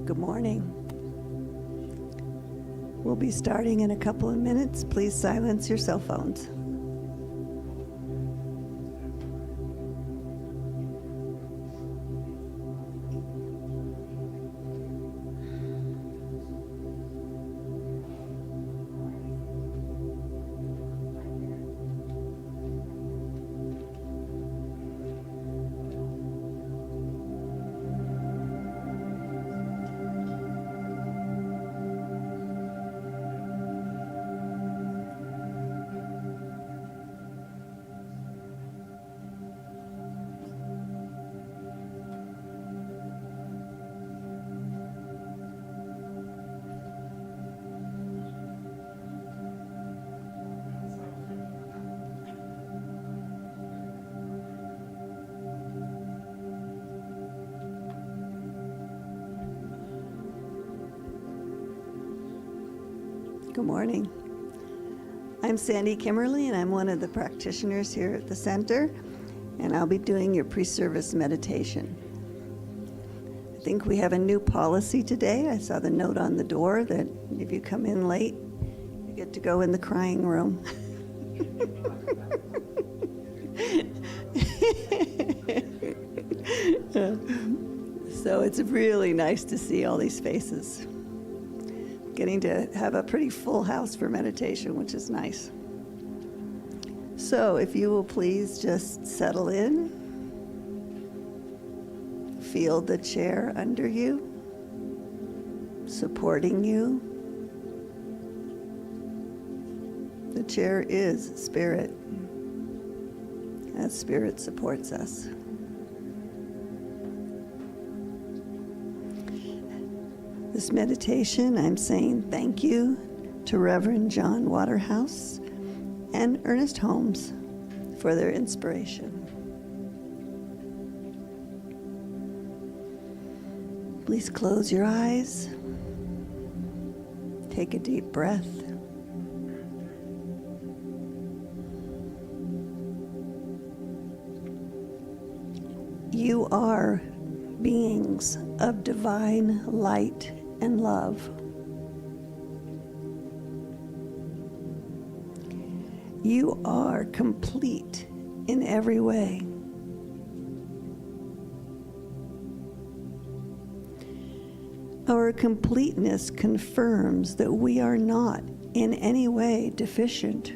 Good morning. We'll be starting in a couple of minutes. Please silence your cell phones. Good morning. I'm Sandy Kimmerly, and I'm one of the practitioners here at the center, and I'll be doing your pre-service meditation. I think we have a new policy today. I saw the note on the door that if you come in late, you get to go in the crying room. So it's really nice to see all these faces. Getting to have a pretty full house for meditation, which is nice. So if you will please just settle in. Feel the chair under you, supporting you. The chair is spirit, as spirit supports us. This meditation, I'm saying thank you to Reverend John Waterhouse and Ernest Holmes for their inspiration. Please close your eyes. Take a deep breath. You are beings of divine light and love. You are complete in every way. Our completeness confirms that we are not in any way deficient.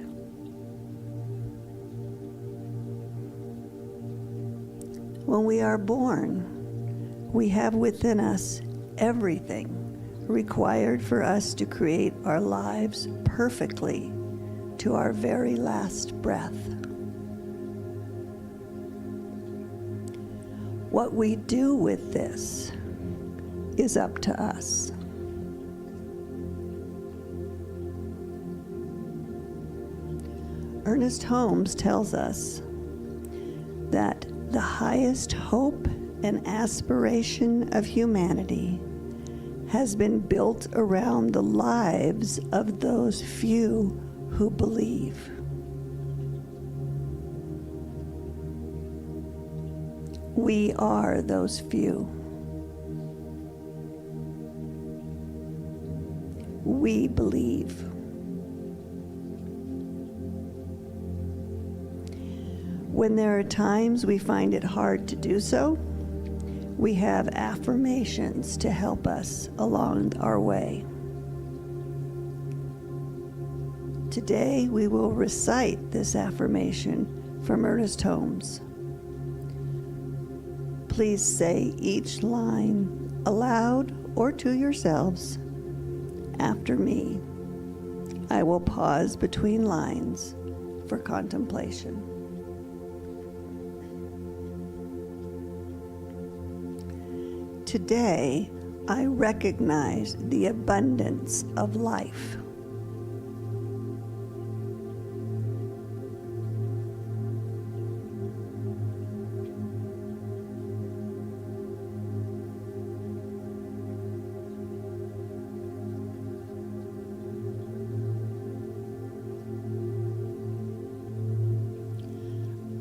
When we are born, we have within us everything required for us to create our lives perfectly to our very last breath. What we do with this is up to us. Ernest Holmes tells us that the highest hope and aspiration of humanity has been built around the lives of those few who believe. We are those few. We believe. When there are times we find it hard to do so, we have affirmations to help us along our way. Today, we will recite this affirmation from Ernest Holmes. Please say each line aloud or to yourselves after me. I will pause between lines for contemplation. Today, I recognize the abundance of life.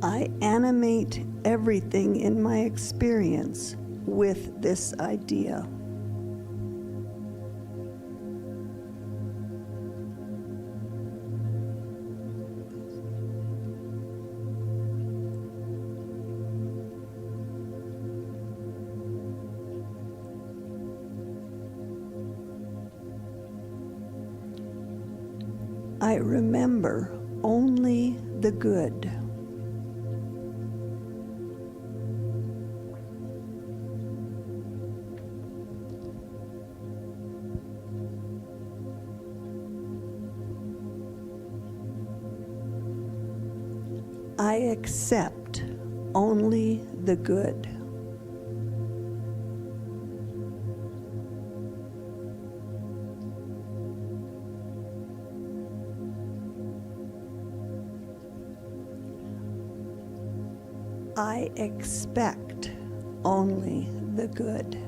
I animate everything in my experience with this idea. I remember only the good. I accept only the good. I expect only the good.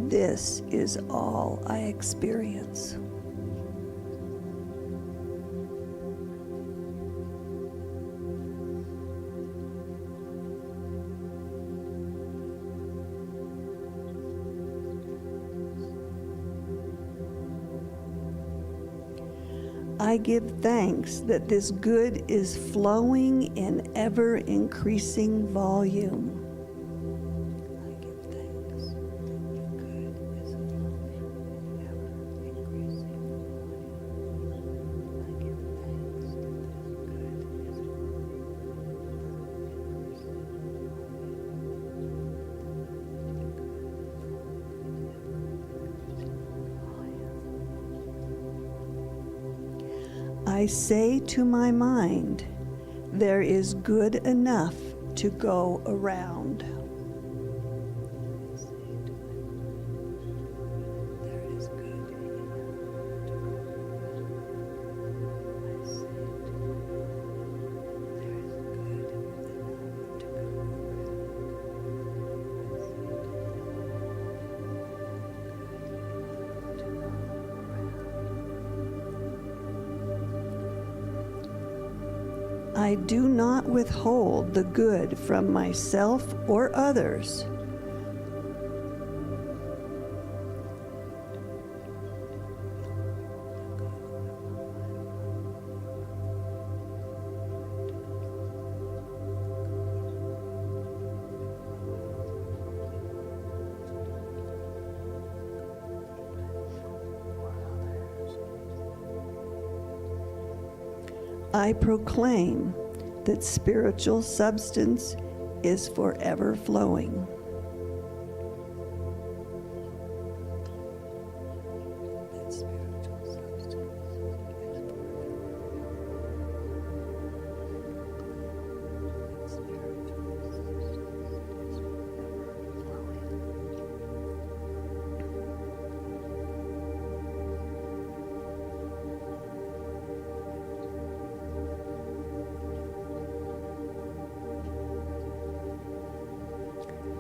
This is all I experience. I give thanks that this good is flowing in ever-increasing volume. I give thanks that the good is flowing in ever-increasing volume. I give thanks that this good is I say to my mind, there is good enough to go around. There is good enough to go I do not withhold the good from myself or others. I proclaim that spiritual substance is forever flowing.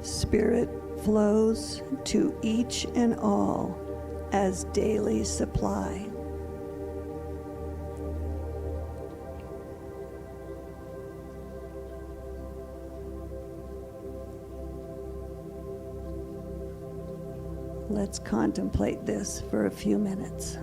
Spirit flows to each and all as daily supply. Let's contemplate this for a few minutes.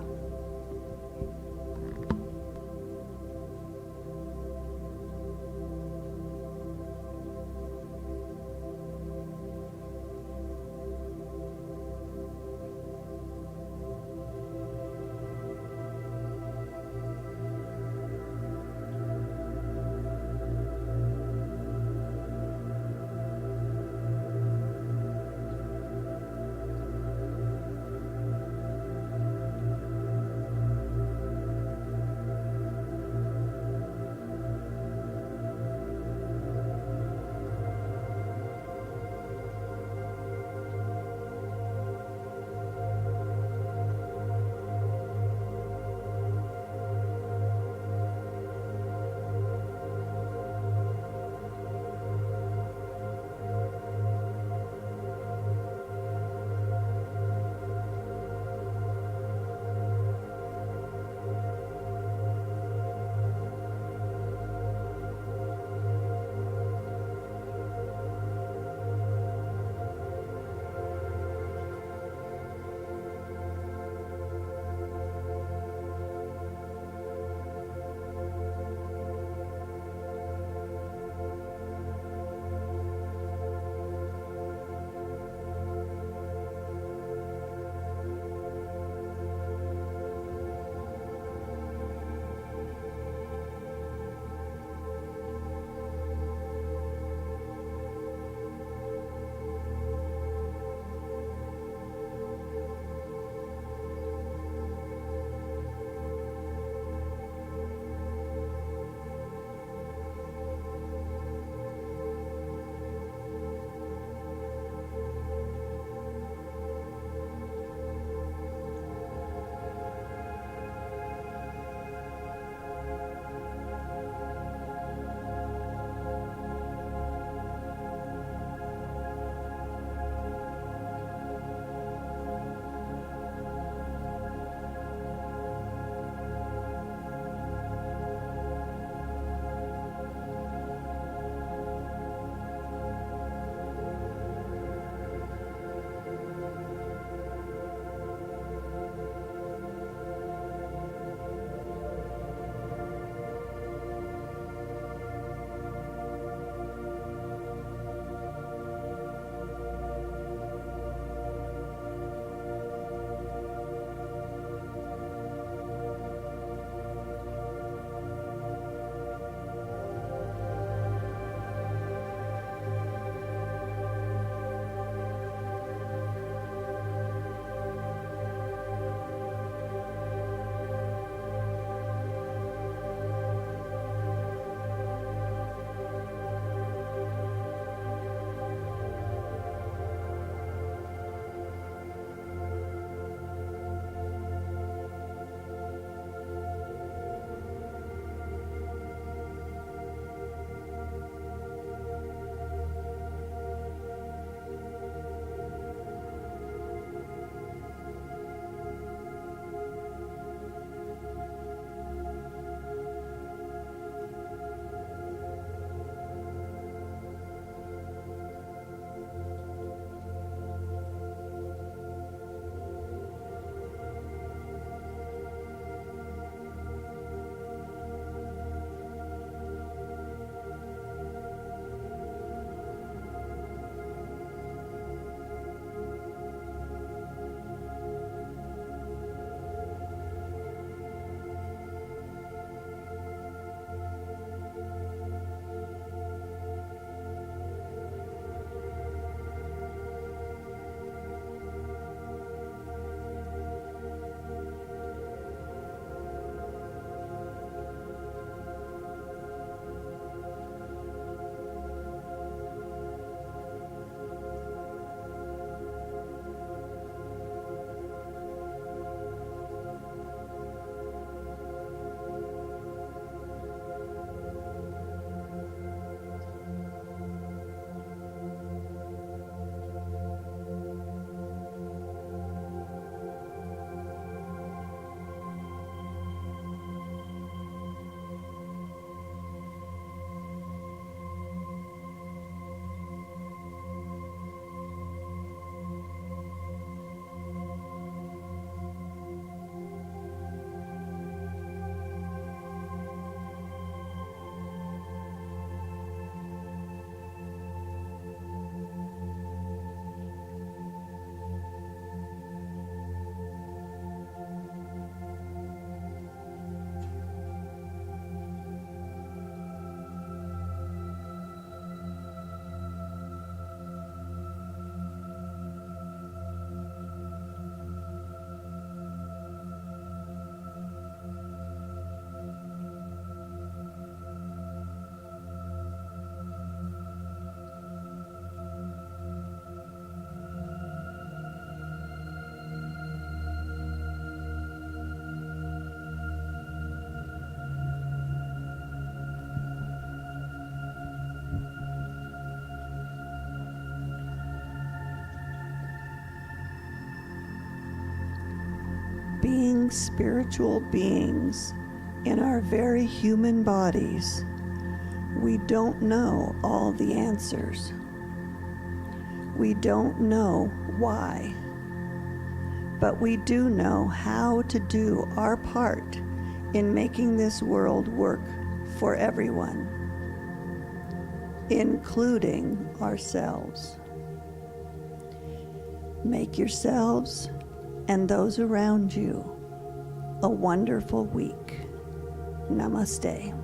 being spiritual beings in our very human bodies, we don't know all the answers. We don't know why, but we do know how to do our part in making this world work for everyone, including ourselves. Make yourselves and those around you a wonderful week. Namaste.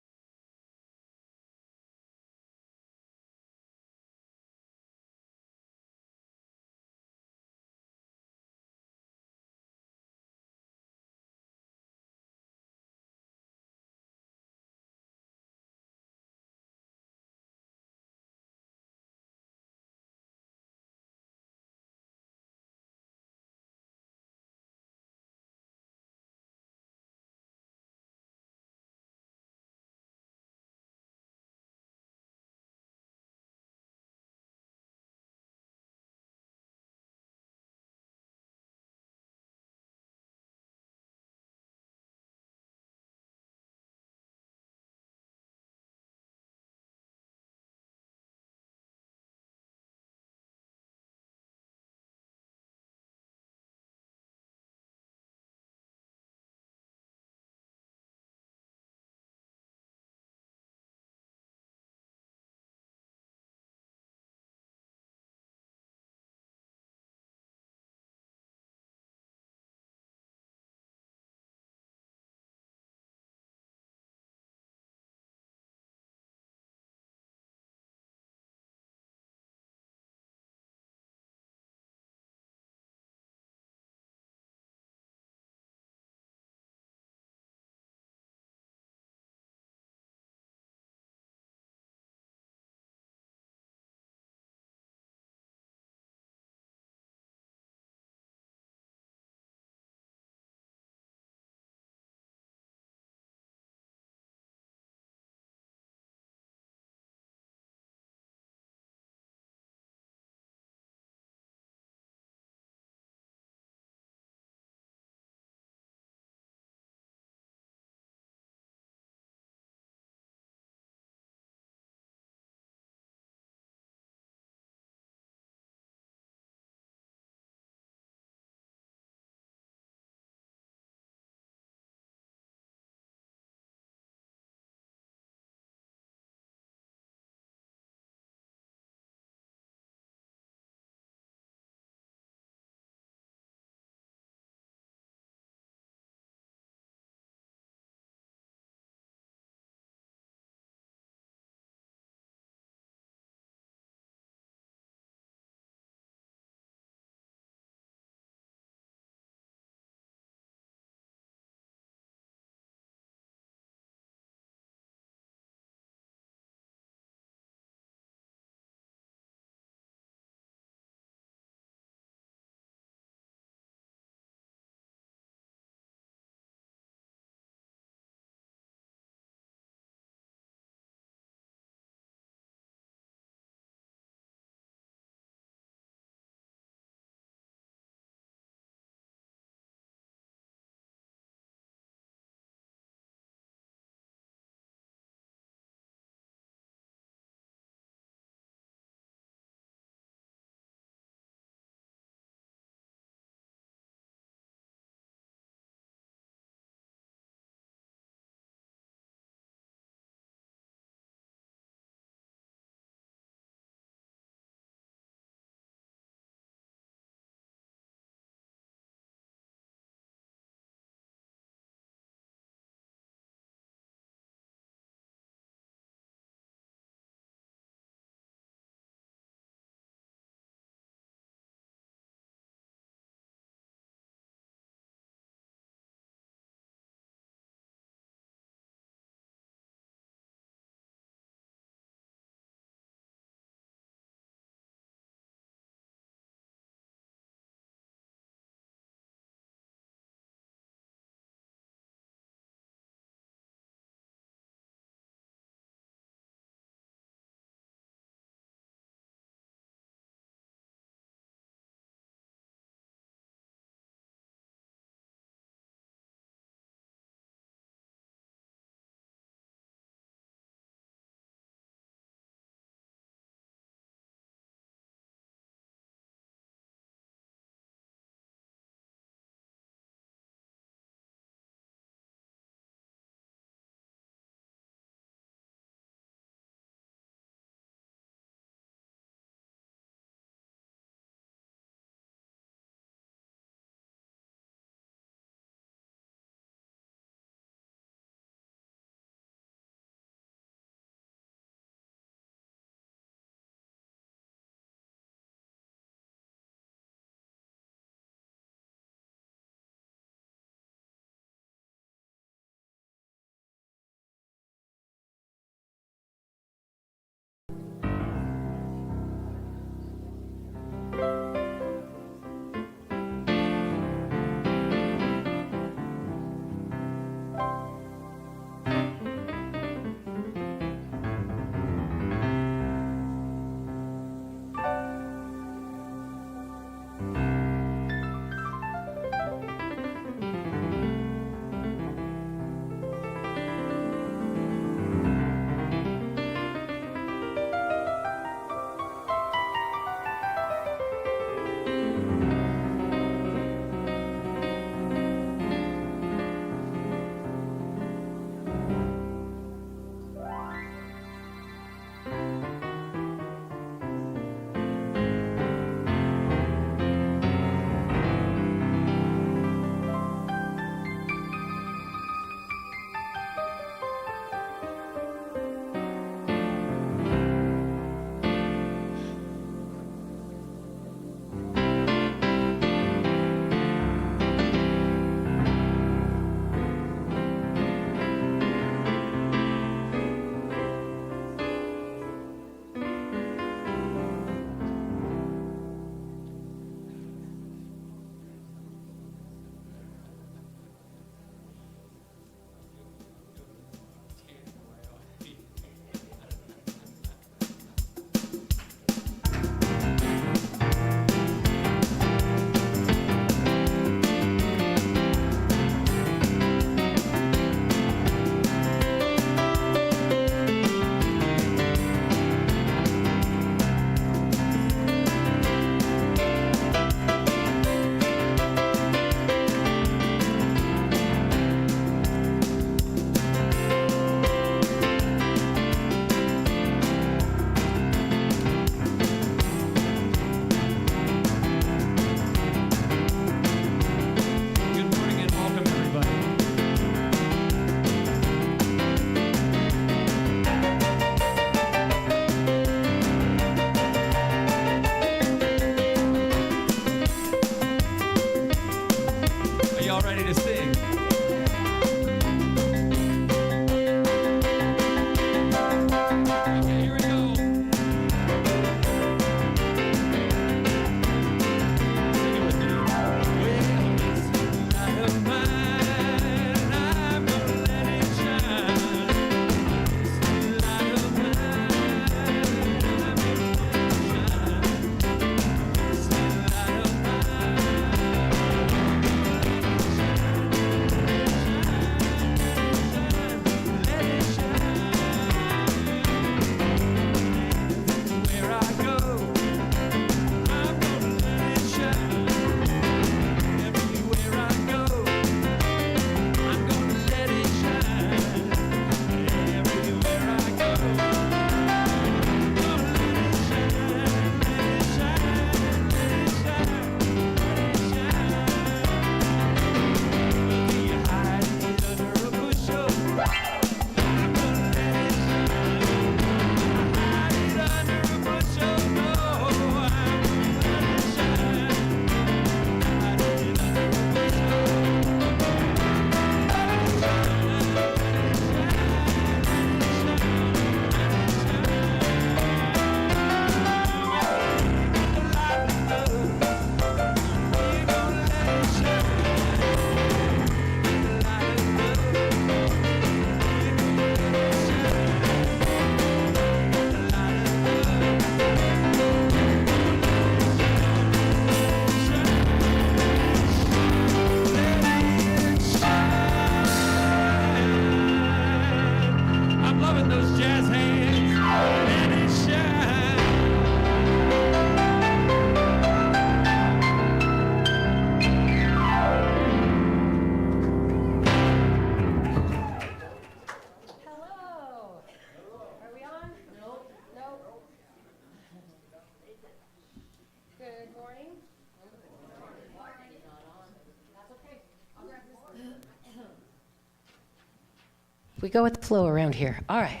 We go with the flow around here. All right.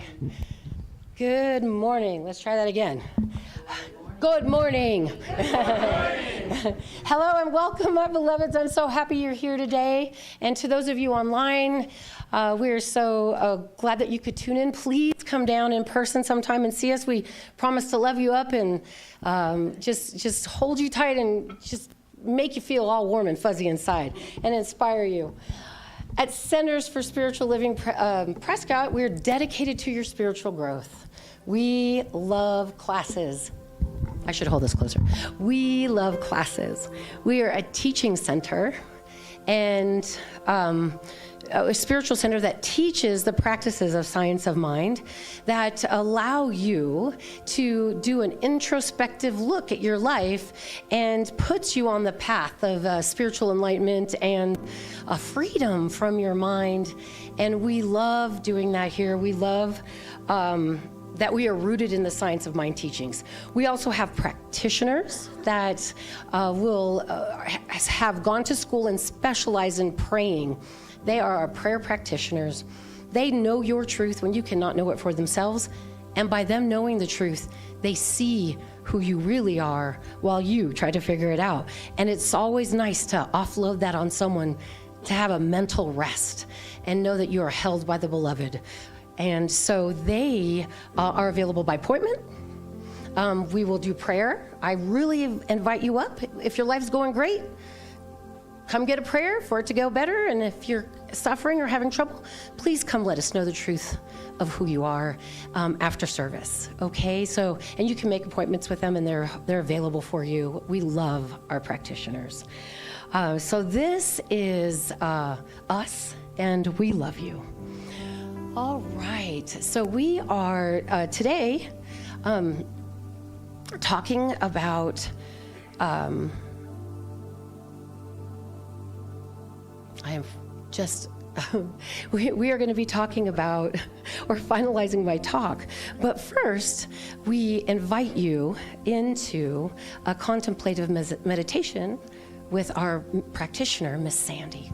Good morning. Let's try that again. Good morning. Hello and welcome, my beloveds. I'm so happy you're here today. And to those of you online, we're so glad that you could tune in. Please come down in person sometime and see us. We promise to love you up and just hold you tight and just make you feel all warm and fuzzy inside and inspire you. At Centers for Spiritual Living Prescott, we're dedicated to your spiritual growth. We love classes. I should hold this closer. We love classes. We are a teaching center and a spiritual center that teaches the practices of science of mind that allow you to do an introspective look at your life and puts you on the path of spiritual enlightenment and freedom from your mind. And we love doing that here. We love that we are rooted in the science of mind teachings. We also have practitioners that have gone to school and specialize in praying. They are our prayer practitioners. They know your truth when you cannot know it for themselves. And by them knowing the truth, they see who you really are while you try to figure it out. And it's always nice to offload that on someone to have a mental rest and know that you are held by the beloved. And so they are available by appointment. We will do prayer. I really invite you up. If your life's going great, come get a prayer for it to go better. And if you're suffering or having trouble, please come let us know the truth of who you are after service. Okay, so, and you can make appointments with them and they're available for you. We love our practitioners. So this is us and we love you. All right, so we are today talking about we are going to be talking about or finalizing my talk. But first, we invite you into a contemplative meditation with our practitioner, Miss Sandy.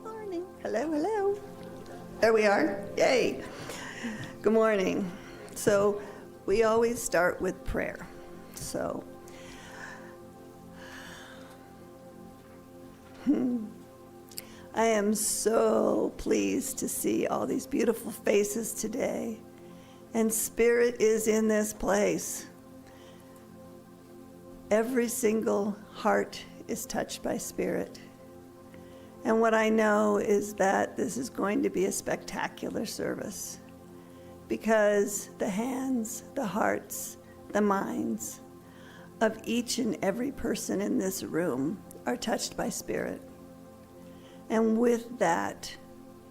Morning. Hello, hello. There we are. Yay. Good morning. So we always start with prayer. So I am so pleased to see all these beautiful faces today. And Spirit is in this place. Every single heart is touched by Spirit. And what I know is that this is going to be a spectacular service because the hands, the hearts, the minds of each and every person in this room are touched by Spirit. And with that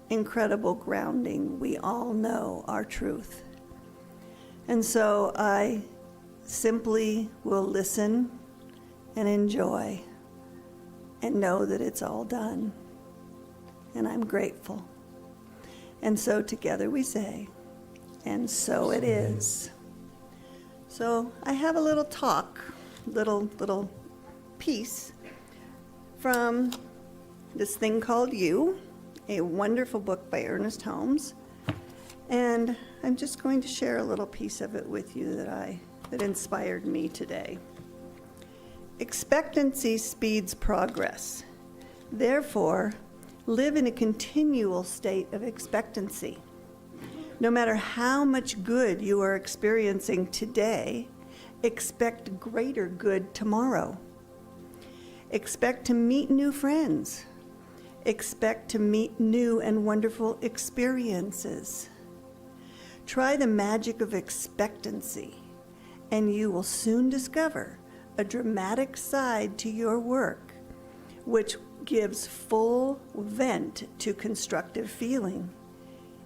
incredible grounding, we all know our truth. And so I simply will listen and enjoy and know that it's all done. And I'm grateful. And so together we say, and so it is. So I have a little talk, little piece from this thing called You, a wonderful book by Ernest Holmes. And I'm just going to share a little piece of it with you that inspired me today. Expectancy speeds progress. Therefore, live in a continual state of expectancy. No matter how much good you are experiencing today, expect greater good tomorrow. Expect to meet new friends. Expect to meet new and wonderful experiences. Try the magic of expectancy, and you will soon discover a dramatic side to your work, which gives full vent to constructive feeling.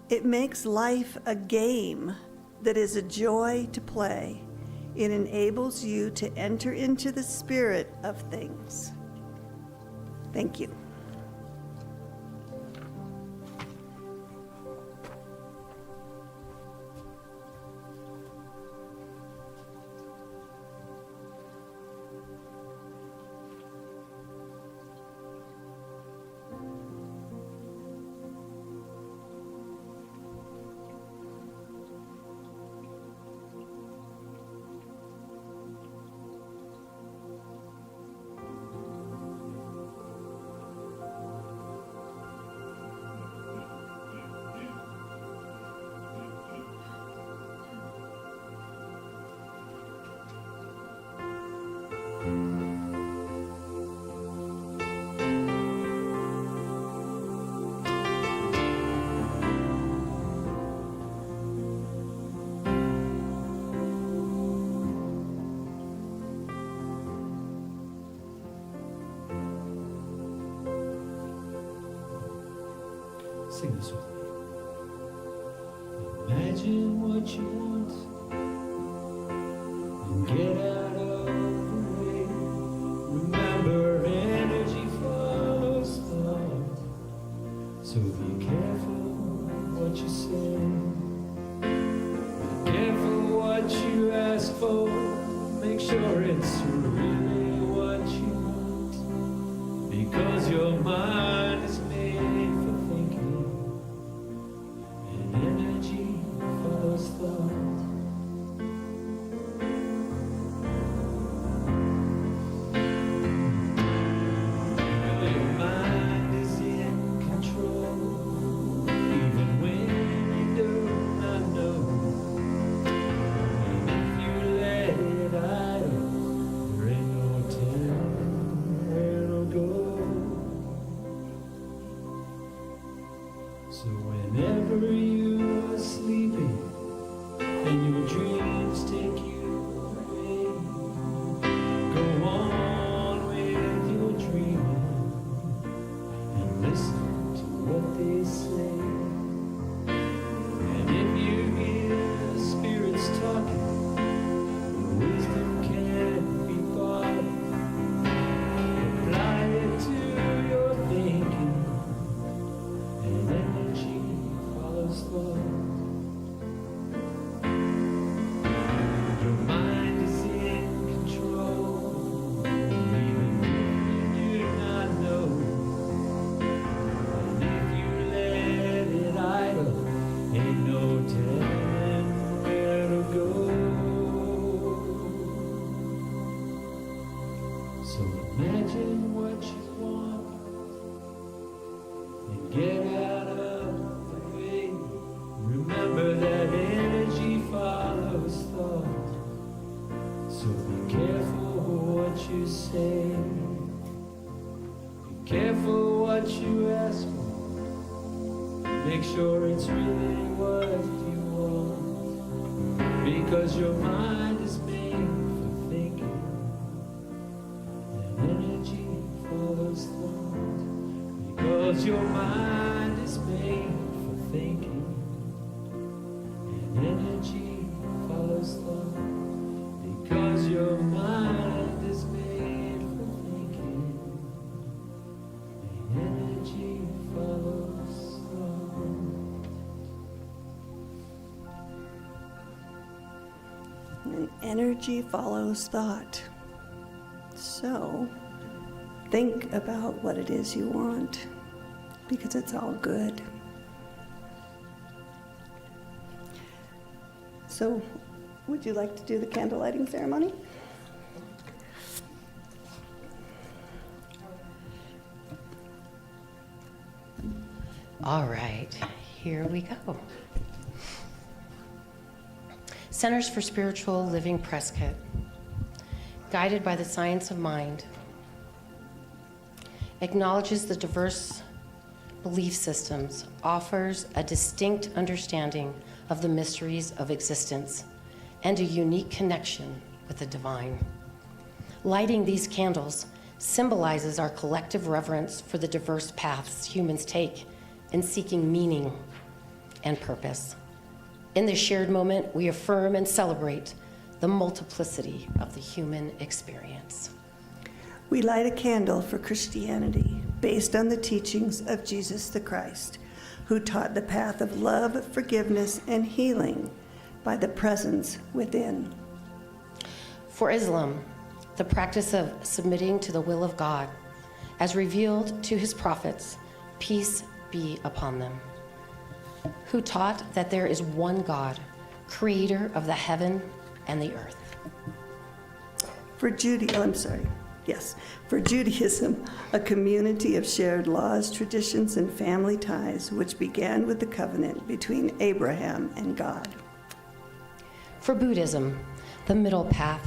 It makes life a game that is a joy to play. It enables you to enter into the spirit of things. Thank you. Sing this with me. Imagine what you want and get out of the way. Remember, energy follows thought. So be careful what you say. Be careful what you ask for. Make sure it's really what you want. Because your mind is made for thinking, and energy follows thought. Your mind is in control, even when you do not know. And if you let it idle, there ain't no telling where it'll go. So whenever you are sleeping and your dreams take you away, go on with your dreaming and listen to what they say. And if you hear spirits talking, wisdom can't be bought. Apply it to your thinking, and energy follows thought. Your mind is in control, even if you do not know. And if you let it idle, ain't no telling where to go. So imagine what you want and get out of the way. Remember that energy follows thought. So be careful what you say. Be careful what you ask for. Make sure it's really what you want. Because your mind is made for thinking, and energy follows thought. Because your mind is made for thinking, and energy follows thought. Because your mind is made for thinking, and energy follows thought. And energy follows thought. So think about what it is you want, because it's all good. So would you like to do the candle lighting ceremony? All right, here we go. Centers for Spiritual Living Prescott, guided by the science of mind, acknowledges the diverse belief systems, offers a distinct understanding of the mysteries of existence, and a unique connection with the divine. Lighting these candles symbolizes our collective reverence for the diverse paths humans take in seeking meaning and purpose. In this shared moment, we affirm and celebrate the multiplicity of the human experience. We light a candle for Christianity based on the teachings of Jesus the Christ, who taught the path of love, forgiveness, and healing by the presence within. For Islam, the practice of submitting to the will of God, as revealed to his prophets, peace be upon them, who taught that there is one God, creator of the heaven and the earth. For Judaism, a community of shared laws, traditions, and family ties, which began with the covenant between Abraham and God. For Buddhism, the middle path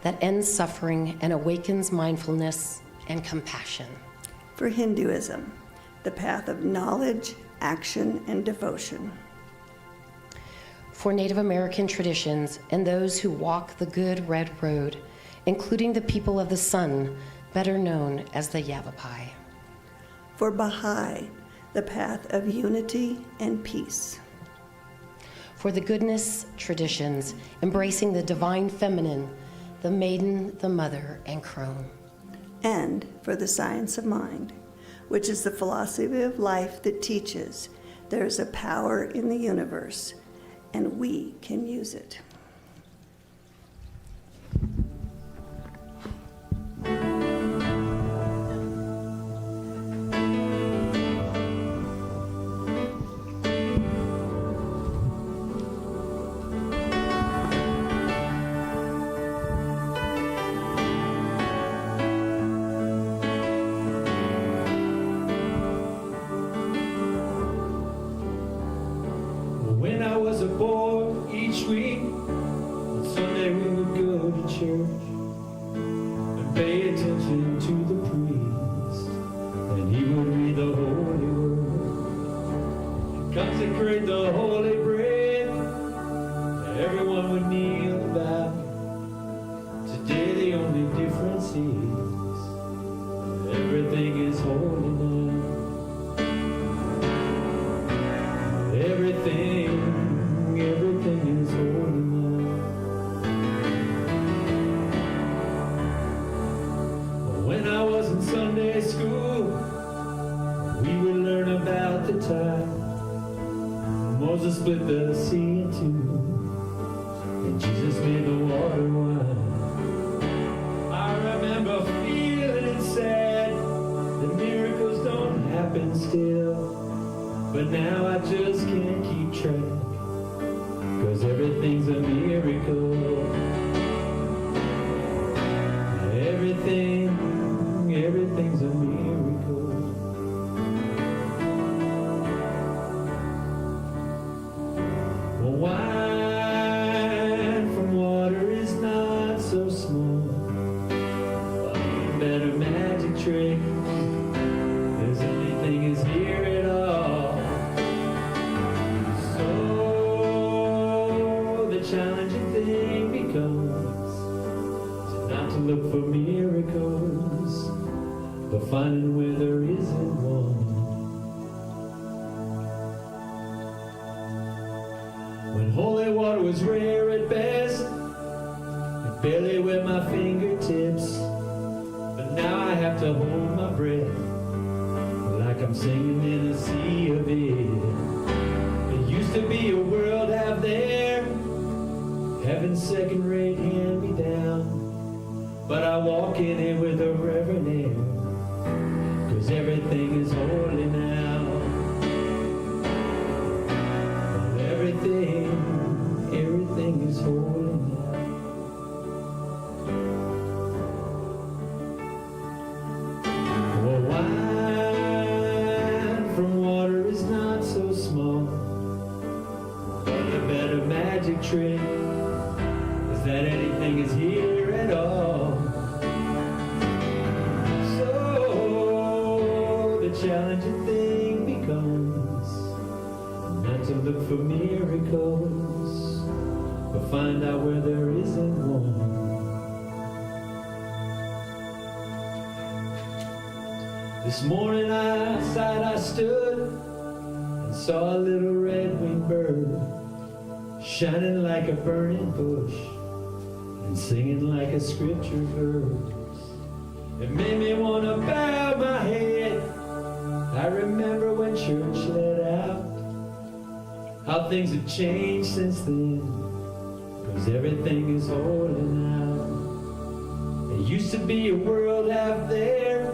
that ends suffering and awakens mindfulness and compassion. For Hinduism, the path of knowledge, action, and devotion. For Native American traditions and those who walk the good red road, including the people of the sun, better known as the Yavapai. For Baha'i, the path of unity and peace. For the goodness traditions, embracing the divine feminine, the maiden, the mother, and crone. And for the science of mind, which is the philosophy of life that teaches there is a power in the universe, and we can use it. When I was a boy, each week, on Sunday we would go to church and pay attention to the priest, and he would read the holy word and consecrate the holy bread that everyone would kneel about. Today the only difference is everything is holy now. Everything is holy now. When I was in Sunday school, we would learn about the tide. Moses split the sea in two, and Jesus made the water wine. I remember feeling sad that miracles don't happen still, but now I just can't keep track, 'cause everything's a miracle. Everything's a miracle. Well, wine from water is not so small. A better magic trick. There's anything is here at all. So the challenging thing becomes not to look for miracles, but finding where there isn't one. When holy water was rare at best, it barely wet my fingertips, but now I have to hold my breath like I'm singing in a sea of it. It used to be a world out there, heaven's second-rate hand-me-down, but I walk in it with a reverent air, 'cause everything is holy now. Everything is holy now. Well, wine from water is not so small, but the better magic trick is that anything is here at all. So the challenging thing becomes not to look for miracles, but find out where there isn't one. This morning outside I stood and saw a little red-winged bird shining like a burning bush and singing like a scripture verse. It made me want to bow my head. I remember when church let out, how things have changed since then, 'cause everything is holy now. It used to be a world out there,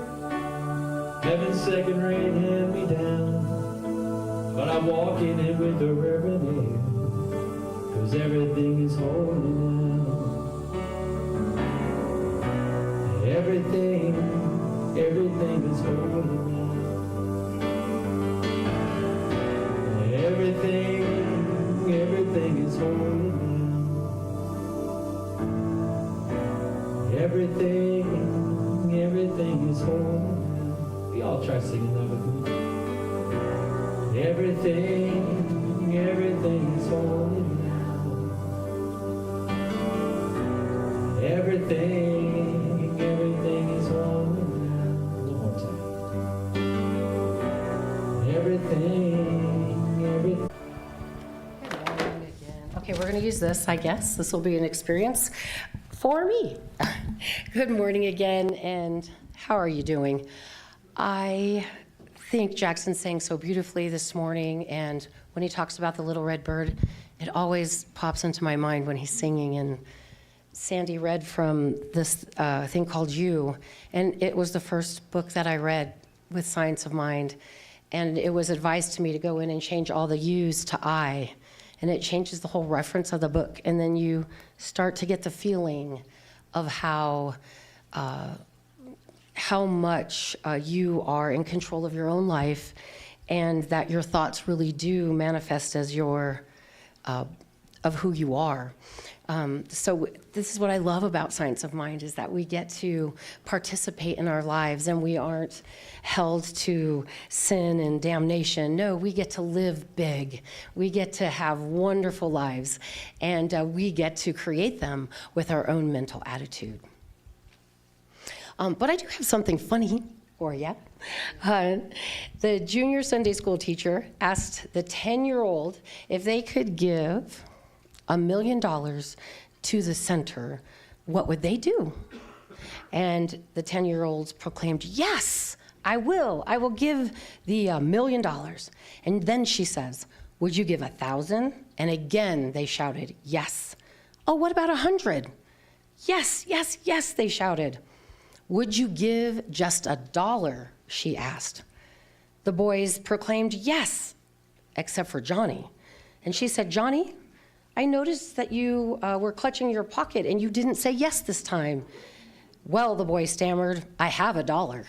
heaven's second-rate hand-me-down, but I walk in it with a reverent air, 'cause everything is holy now. Everything is holy now. Everything is holy now. Everything is holy now. We all try singing that with me. Everything is holy now. Everything is holy now. One more time. everything. Okay, we're going to use this, I guess. This will be an experience for me. Good morning again, and how are you doing? I think Jackson sang so beautifully this morning, and when he talks about the little red bird, it always pops into my mind when he's singing. And Sandy read from this thing called You, and it was the first book that I read with Science of Mind, and it was advised to me to go in and change all the U's to I, and it changes the whole reference of the book, and then you start to get the feeling of how much you are in control of your own life, and that your thoughts really do manifest as your of who you are. So this is what I love about Science of Mind, is that we get to participate in our lives, and we aren't held to sin and damnation. No, we get to live big. We get to have wonderful lives, and we get to create them with our own mental attitude. But I do have something funny for you. The junior Sunday school teacher asked the 10-year-old if they could give $1 million to the center, what would they do? And the 10-year-olds proclaimed, yes, I will give the $1 million. And then she says, would you give 1,000? And again, they shouted, yes. Oh, what about 100? Yes, yes, yes, they shouted. Would you give just $1? She asked. The boys proclaimed, yes, except for Johnny. And she said, Johnny, I noticed that you were clutching your pocket and you didn't say yes this time. Well, the boy stammered, I have $1.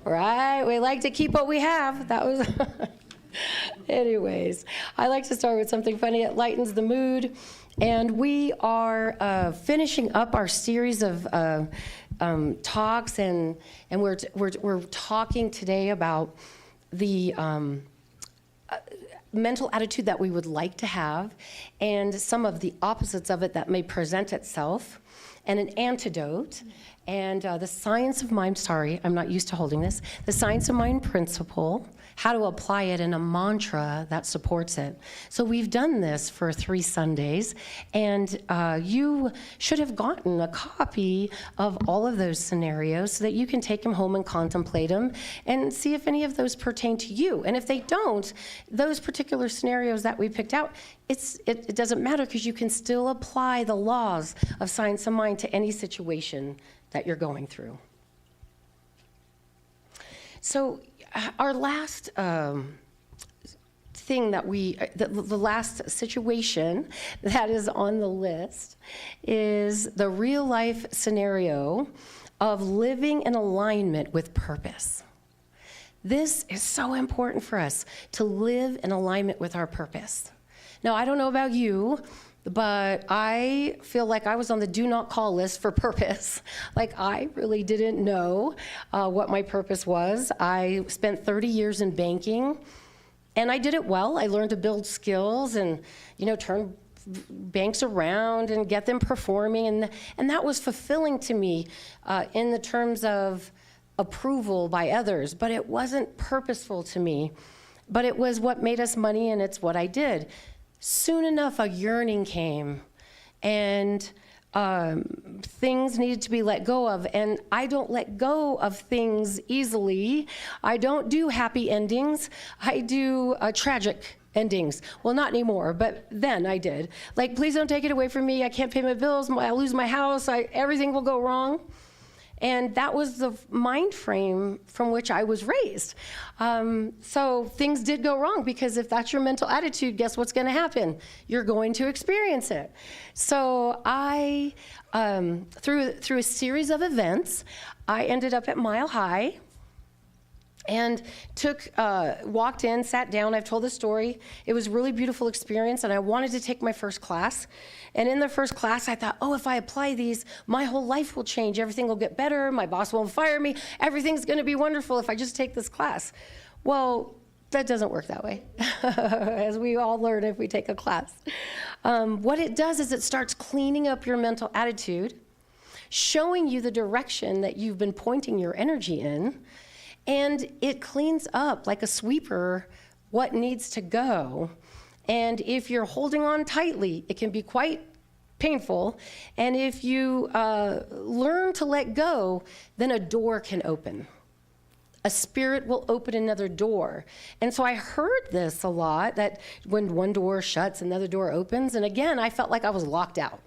Right, we like to keep what we have. That was, anyways, I like to start with something funny. It lightens the mood. And we are finishing up our series of talks, and we're talking today about the mental attitude that we would like to have, and some of the opposites of it that may present itself, and an antidote, and the Science of Mind, sorry, I'm not used to holding this, the Science of Mind principle, how to apply it in a mantra that supports it. So we've done this for 3 Sundays, and you should have gotten a copy of all of those scenarios so that you can take them home and contemplate them and see if any of those pertain to you. And if they don't, those particular scenarios that we picked out, it doesn't matter, because you can still apply the laws of Science of Mind to any situation that you're going through. So our last thing that the last situation that is on the list is the real life scenario of living in alignment with purpose. This is so important for us, to live in alignment with our purpose. Now, I don't know about you, but I feel like I was on the do not call list for purpose. Like, I really didn't know what my purpose was. I spent 30 years in banking, and I did it well. I learned to build skills and, turn banks around and get them performing, and that was fulfilling to me in the terms of approval by others, but it wasn't purposeful to me. But it was what made us money, and it's what I did. Soon enough, a yearning came, and things needed to be let go of, and I don't let go of things easily. I don't do happy endings. I do tragic endings. Well, not anymore, but then I did. Like, please don't take it away from me. I can't pay my bills. I'll lose my house. Everything will go wrong. And that was the mind frame from which I was raised. So things did go wrong, because if that's your mental attitude, guess what's going to happen? You're going to experience it. So I, through a series of events, I ended up at Mile High, and walked in, sat down. I've told the story. It was a really beautiful experience, and I wanted to take my first class. And in the first class, I thought, if I apply these, my whole life will change. Everything will get better. My boss won't fire me. Everything's going to be wonderful if I just take this class. Well, that doesn't work that way, as we all learn if we take a class. What it does is it starts cleaning up your mental attitude, showing you the direction that you've been pointing your energy in, And it cleans up like a sweeper what needs to go. And if you're holding on tightly, it can be quite painful. And if you learn to let go, then a door can open. A spirit will open another door. And so I heard this a lot, that when one door shuts, another door opens. And again, I felt like I was locked out.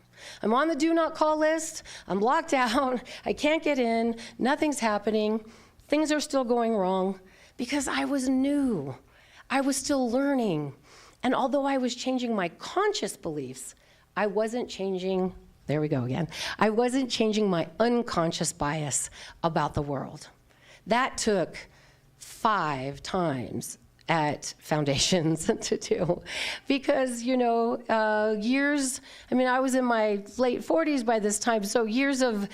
I'm on the do not call list. I'm locked out. I can't get in. Nothing's happening. Things are still going wrong because I was new. I was still learning. And although I was changing my conscious beliefs, I wasn't changing, there we go again, I wasn't changing my unconscious bias about the world. That took 5 times at Foundations to do, because, years, I was in my late 40s by this time, so years of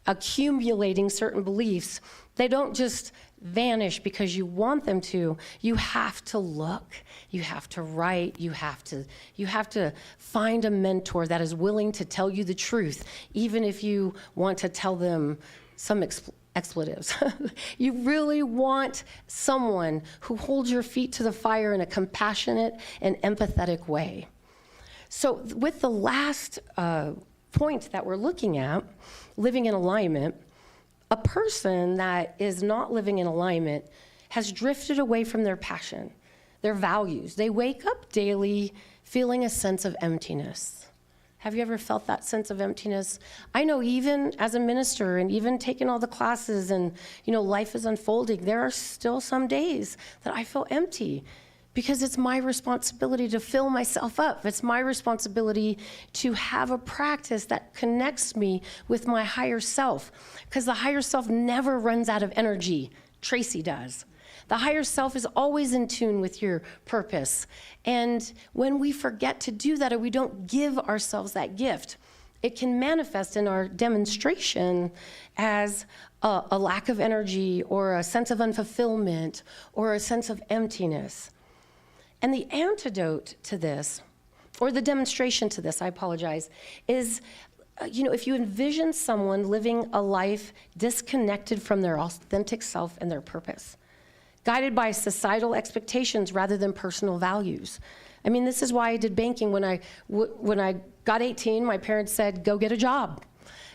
accumulating certain beliefs, they don't just vanish because you want them to. You have to look, you have to write, you have to find a mentor that is willing to tell you the truth, even if you want to tell them some expletives. You really want someone who holds your feet to the fire in a compassionate and empathetic way. So with the last point that we're looking at, living in alignment, a person that is not living in alignment has drifted away from their passion, their values. They wake up daily feeling a sense of emptiness. Have you ever felt that sense of emptiness? I know even as a minister and even taking all the classes and, life is unfolding, there are still some days that I feel empty because it's my responsibility to fill myself up. It's my responsibility to have a practice that connects me with my higher self, because the higher self never runs out of energy. Tracy does. The higher self is always in tune with your purpose. And when we forget to do that, or we don't give ourselves that gift, it can manifest in our demonstration as a lack of energy, or a sense of unfulfillment, or a sense of emptiness. And the antidote to this, or the demonstration to this, I apologize, is, if you envision someone living a life disconnected from their authentic self and their purpose, guided by societal expectations rather than personal values. This is why I did banking. When I got 18, my parents said, go get a job.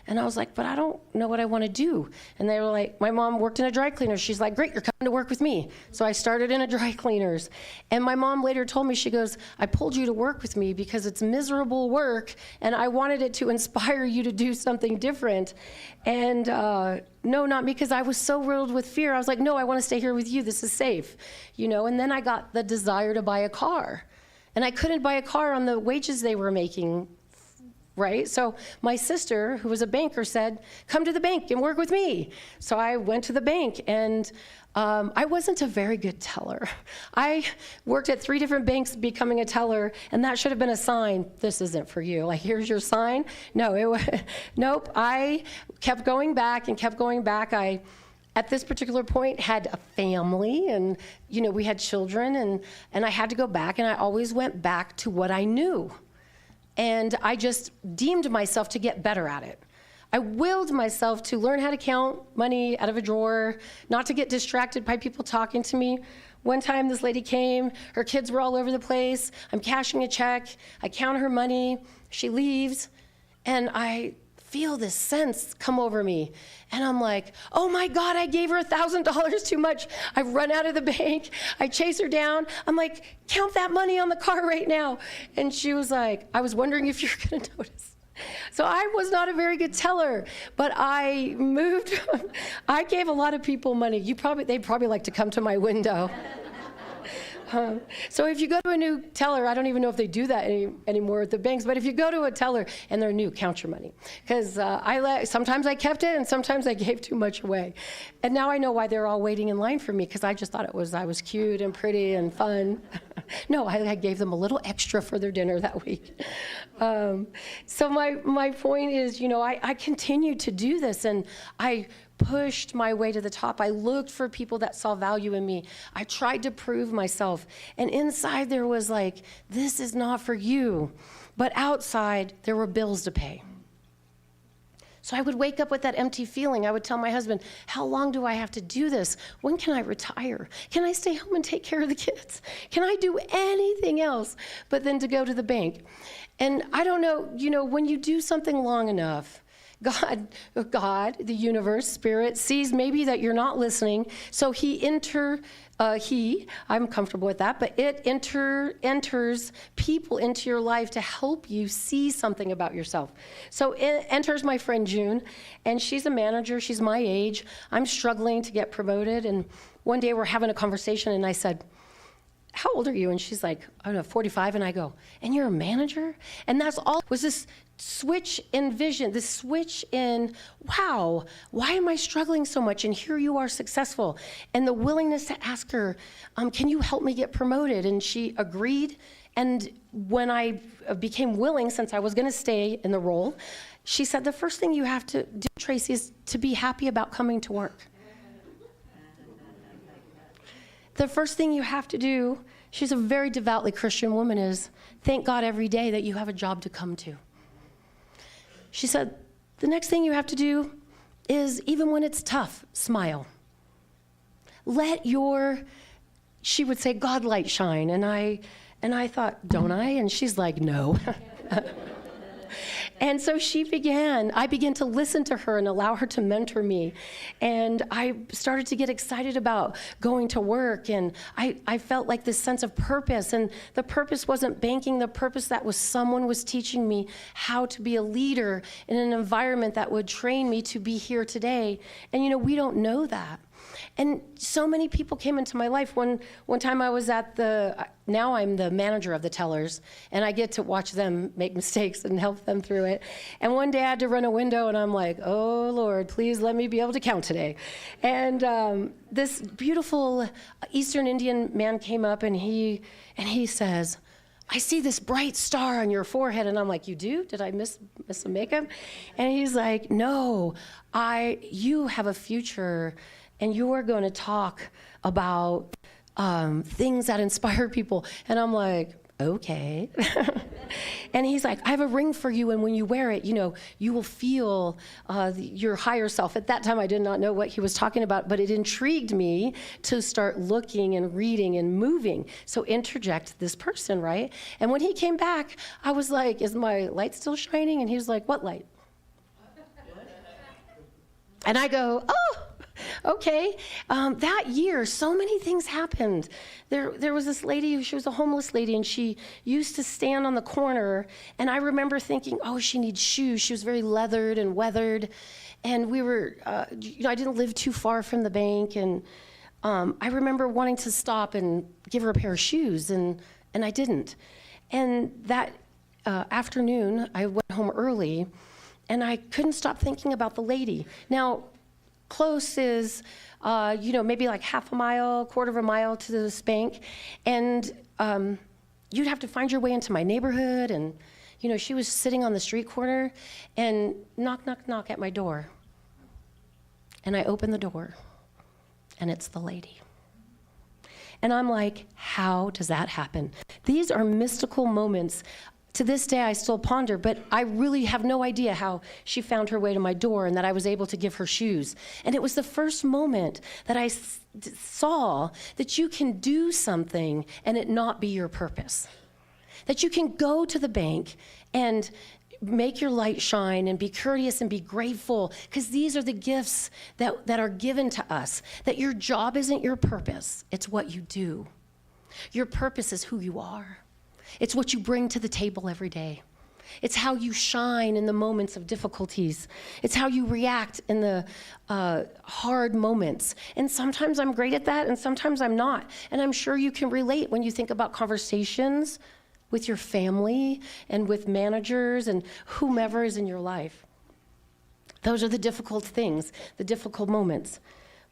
And I was like, but I don't know what I want to do. And they were like, my mom worked in a dry cleaner. She's like, great, you're coming to work with me. So I started in a dry cleaners. And my mom later told me, she goes, I pulled you to work with me because it's miserable work, and I wanted it to inspire you to do something different. And no, not because I was so riddled with fear. I was like, no, I want to stay here with you. This is safe. And then I got the desire to buy a car. And I couldn't buy a car on the wages they were making, right? So my sister, who was a banker, said, come to the bank and work with me. So I went to the bank, and I wasn't a very good teller. I worked at 3 different banks becoming a teller, and that should have been a sign, this isn't for you. Like, here's your sign. No, nope. I kept going back and kept going back. I, at this particular point, had a family, and we had children, and I had to go back, and I always went back to what I knew. And I just deemed myself to get better at it. I willed myself to learn how to count money out of a drawer, not to get distracted by people talking to me. One time this lady came, her kids were all over the place. I'm cashing a check, I count her money, she leaves, and I feel this sense come over me. And I'm like, oh my God, I gave her $1,000 too much. I run out of the bank, I chase her down. I'm like, count that money on the car right now. And she was like, I was wondering if you're gonna notice. So I was not a very good teller, but I moved. I gave a lot of people money. They'd probably like to come to my window. So if you go to a new teller, I don't even know if they do that anymore at the banks, but if you go to a teller and they're new, count your money. Because sometimes I kept it and sometimes I gave too much away. And now I know why they're all waiting in line for me, because I just thought I was cute and pretty and fun. No, I gave them a little extra for their dinner that week. So my point is, I continued to do this, and I pushed my way to the top. I looked for people that saw value in me. I tried to prove myself. And inside there was like, this is not for you. But outside, there were bills to pay. So I would wake up with that empty feeling. I would tell my husband, how long do I have to do this? When can I retire? Can I stay home and take care of the kids? Can I do anything else but then to go to the bank? And I don't know, when you do something long enough, God, the universe, spirit, sees maybe that you're not listening, so I'm comfortable with that, but it enters people into your life to help you see something about yourself. So it enters my friend June, and she's a manager, she's my age, I'm struggling to get promoted, and one day we're having a conversation, and I said, how old are you? And she's like, I don't know, 45, and I go, and you're a manager? And that's all, was this switch in vision, this switch in, wow, why am I struggling so much? And here you are successful. And the willingness to ask her, can you help me get promoted? And she agreed. And when I became willing, since I was going to stay in the role, she said, the first thing you have to do, Tracy, is to be happy about coming to work. The first thing you have to do, she's a very devoutly Christian woman, is thank God every day that you have a job to come to. She said, the next thing you have to do is, even when it's tough, smile. Let your, she would say, God light shine. And I thought, don't I? And she's like, no. And so I began to listen to her and allow her to mentor me. And I started to get excited about going to work. And I felt like this sense of purpose. And the purpose wasn't banking. The purpose that was someone was teaching me how to be a leader in an environment that would train me to be here today. And we don't know that. And so many people came into my life. One time I was now I'm the manager of the tellers, and I get to watch them make mistakes and help them through it. And one day I had to run a window, and I'm like, oh, Lord, please let me be able to count today. And this beautiful Eastern Indian man came up, and he says, I see this bright star on your forehead. And I'm like, you do? Did I miss some makeup? And he's like, no, you have a future, and you're going to talk about things that inspire people. And I'm like, okay. And he's like, I have a ring for you, and when you wear it, you will feel your higher self. At that time, I did not know what he was talking about, but it intrigued me to start looking and reading and moving. So interject this person, right? And when he came back, I was like, is my light still shining? And he was like, what light? And I go, oh, okay. That year, so many things happened. There was this lady, she was a homeless lady, and she used to stand on the corner, and I remember thinking, oh, she needs shoes. She was very leathered and weathered, and we were, I didn't live too far from the bank, and I remember wanting to stop and give her a pair of shoes, and I didn't. And that afternoon, I went home early, and I couldn't stop thinking about the lady. Now, close is, maybe like half a mile, quarter of a mile to this bank. And you'd have to find your way into my neighborhood. And, she was sitting on the street corner and knock, knock, knock at my door. And I open the door, and it's the lady. And I'm like, how does that happen? These are mystical moments. To this day, I still ponder, but I really have no idea how she found her way to my door and that I was able to give her shoes. And it was the first moment that I saw that you can do something and it not be your purpose. That you can go to the bank and make your light shine and be courteous and be grateful, because these are the gifts that are given to us. That your job isn't your purpose, it's what you do. Your purpose is who you are. It's what you bring to the table every day. It's how you shine in the moments of difficulties. It's how you react in the hard moments. And sometimes I'm great at that, and sometimes I'm not. And I'm sure you can relate when you think about conversations with your family and with managers and whomever is in your life. Those are the difficult things, the difficult moments.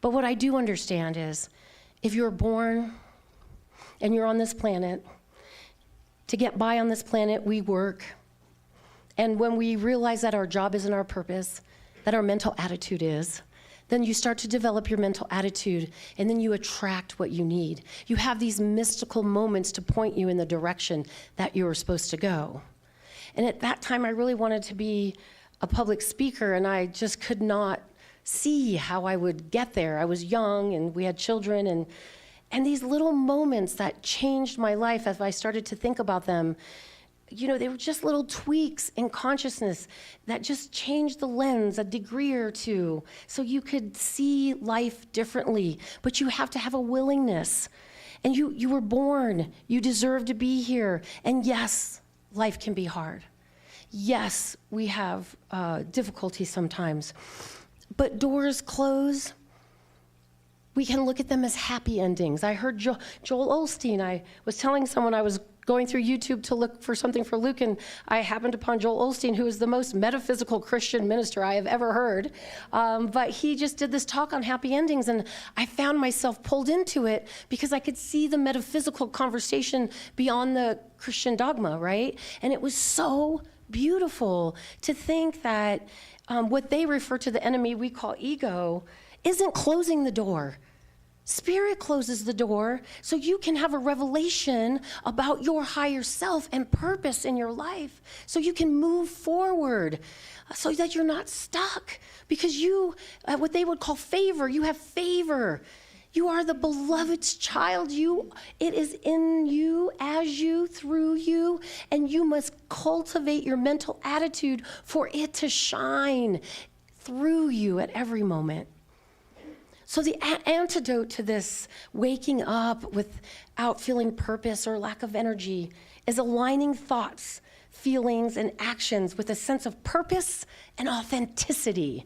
But what I do understand is, if you're born and you're on this planet, to get by on this planet, we work. And when we realize that our job isn't our purpose, that our mental attitude is, then you start to develop your mental attitude, and then you attract what you need. You have these mystical moments to point you in the direction that you're supposed to go. And at that time, I really wanted to be a public speaker, and I just could not see how I would get there. I was young, and we had children, and these little moments that changed my life as I started to think about them, they were just little tweaks in consciousness that just changed the lens a degree or two so you could see life differently. But you have to have a willingness. And you were born. You deserve to be here. And yes, life can be hard. Yes, we have difficulty sometimes. But doors close. We can look at them as happy endings. I heard Joel Osteen. I was telling someone I was going through YouTube to look for something for Luke, and I happened upon Joel Osteen, who is the most metaphysical Christian minister I have ever heard. But he just did this talk on happy endings, and I found myself pulled into it because I could see the metaphysical conversation beyond the Christian dogma, right? And it was so beautiful to think that what they refer to the enemy we call ego isn't closing the door. Spirit closes the door so you can have a revelation about your higher self and purpose in your life, so you can move forward, so that you're not stuck. Because you, what they would call favor, you have favor. You are the beloved's child. It is in you, as you, through you, and you must cultivate your mental attitude for it to shine through you at every moment. So the antidote to this waking up without feeling purpose or lack of energy is aligning thoughts, feelings, and actions with a sense of purpose and authenticity,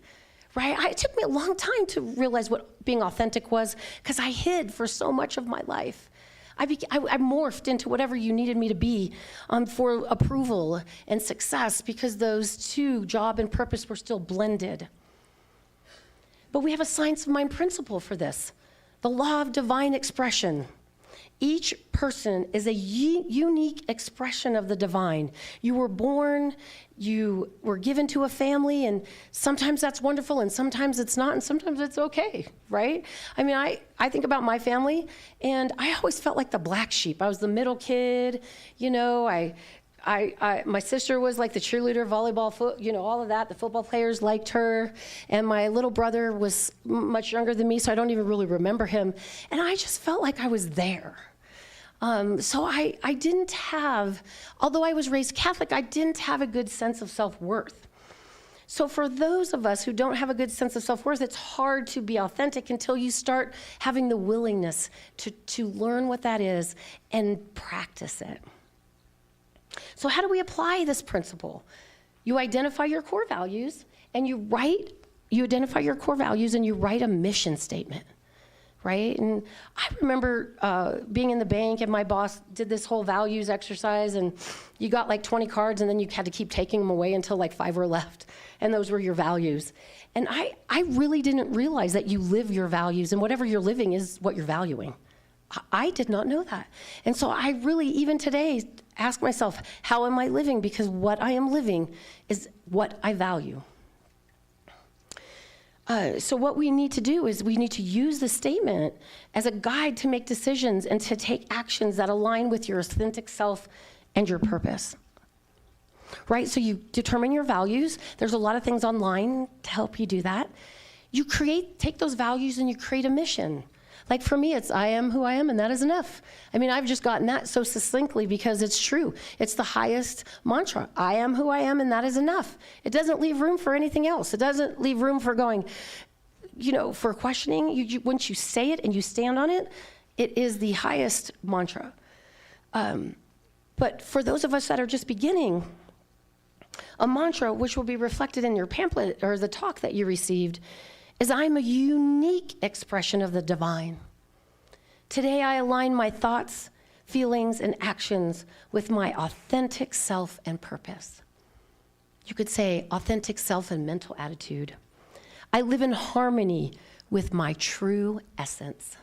right? It took me a long time to realize what being authentic was, because I hid for so much of my life. I morphed into whatever you needed me to be for approval and success, because those two, job and purpose, were still blended. But we have a science of mind principle for this, the law of divine expression. Each person is a unique expression of the divine. You were born, you were given to a family, and sometimes that's wonderful, and sometimes it's not, and sometimes it's okay, right? I mean, I think about my family, and I always felt like the black sheep. I was the middle kid, my sister was like the cheerleader, volleyball, all of that. The football players liked her. And my little brother was much younger than me, so I don't even really remember him. And I just felt like I was there. So I didn't have, although I was raised Catholic, I didn't have a good sense of self-worth. So for those of us who don't have a good sense of self-worth, it's hard to be authentic until you start having the willingness to learn what that is and practice it. So how do we apply this principle? You identify your core values, and you write a mission statement, right? And I remember being in the bank, and my boss did this whole values exercise, and you got like 20 cards, and then you had to keep taking them away until like 5 were left, and those were your values. And I really didn't realize that you live your values, and whatever you're living is what you're valuing. I did not know that. And so I really, even today, ask myself, how am I living? Because what I am living is what I value. So what we need to do is we need to use the statement as a guide to make decisions and to take actions that align with your authentic self and your purpose. Right? So you determine your values. There's a lot of things online to help you do that. You take those values and you create a mission. Like for me, it's I am who I am, and that is enough. I mean, I've just gotten that so succinctly because it's true. It's the highest mantra. I am who I am, and that is enough. It doesn't leave room for anything else. It doesn't leave room for going, for questioning. Once you say it and you stand on it, it is the highest mantra. But for those of us that are just beginning, a mantra, which will be reflected in your pamphlet or the talk that you received, is I'm a unique expression of the divine. Today I align my thoughts, feelings, and actions with my authentic self and purpose. You could say authentic self and mental attitude. I live in harmony with my true essence.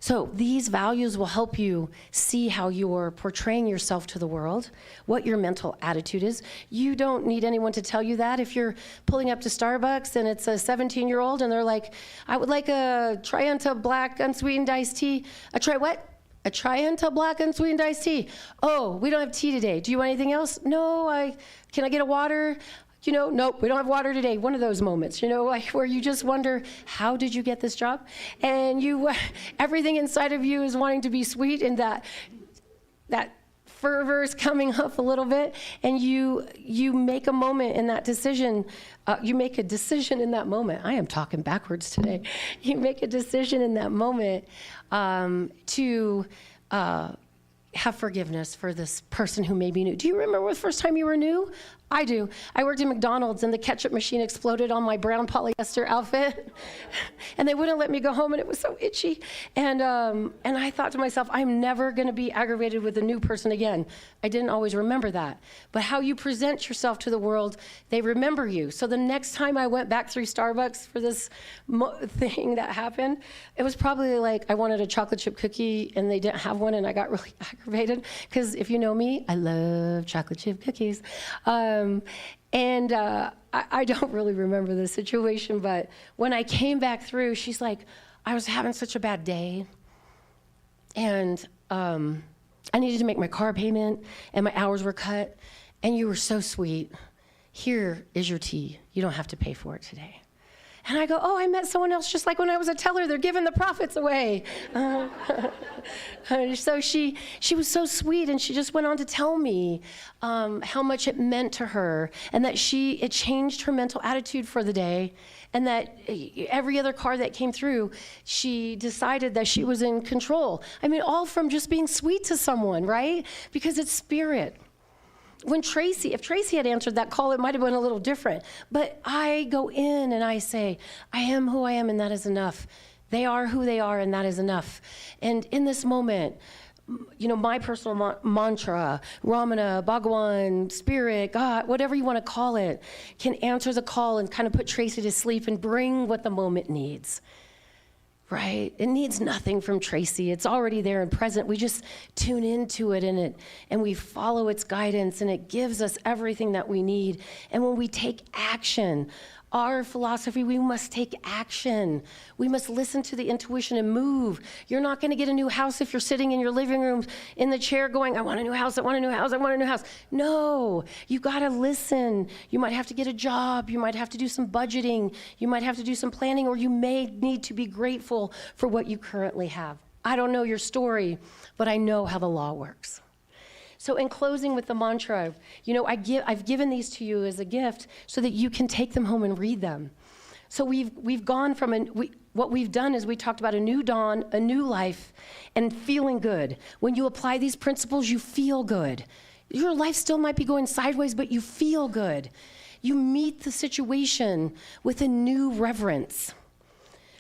So these values will help you see how you're portraying yourself to the world, what your mental attitude is. You don't need anyone to tell you that. If you're pulling up to Starbucks and it's a 17-year-old and they're like, I would like a Trienta black unsweetened iced tea. A Trienta black unsweetened iced tea. Oh, we don't have tea today. Do you want anything else? No, can I get a water? nope, we don't have water today. One of those moments, like where you just wonder, how did you get this job? And everything inside of you is wanting to be sweet, and that fervor is coming up a little bit, and you make a moment in that decision. You make a decision in that moment. I am talking backwards today. You make a decision in that moment to have forgiveness for this person who may be new. Do you remember the first time you were new? I do. I worked at McDonald's and the ketchup machine exploded on my brown polyester outfit and they wouldn't let me go home and it was so itchy. And I thought to myself, I'm never going to be aggravated with a new person again. I didn't always remember that. But how you present yourself to the world, they remember you. So the next time I went back through Starbucks for this thing that happened, it was probably like I wanted a chocolate chip cookie and they didn't have one and I got really aggravated because if you know me, I love chocolate chip cookies. I don't really remember the situation, but when I came back through, she's like, I was having such a bad day, and I needed to make my car payment, and my hours were cut, and you were so sweet. Here is your tea. You don't have to pay for it today. And I go, oh, I met someone else just like when I was a teller. They're giving the profits away. So she was so sweet, and she just went on to tell me how much it meant to her, and that it changed her mental attitude for the day, and that every other car that came through, she decided that she was in control. I mean, all from just being sweet to someone, right? Because it's spirit. If Tracy had answered that call, it might have been a little different. But I go in and I say, I am who I am, and that is enough. They are who they are, and that is enough. And in this moment, my personal mantra, Ramana, Bhagwan, Spirit, God, whatever you want to call it, can answer the call and kind of put Tracy to sleep and bring what the moment needs. Right? It needs nothing from Tracy. It's already there and present. We just tune into it and we follow its guidance, and it gives us everything that we need. And when we take action, our philosophy, we must take action. We must listen to the intuition and move. You're not going to get a new house if you're sitting in your living room in the chair going, I want a new house, I want a new house, I want a new house. No, you got to listen. You might have to get a job. You might have to do some budgeting. You might have to do some planning, or you may need to be grateful for what you currently have. I don't know your story, but I know how the law works. So in closing with the mantra, I've given these to you as a gift so that you can take them home and read them. So we've gone from what we've done is we talked about a new dawn, a new life, and feeling good. When you apply these principles, you feel good. Your life still might be going sideways, but you feel good. You meet the situation with a new reverence.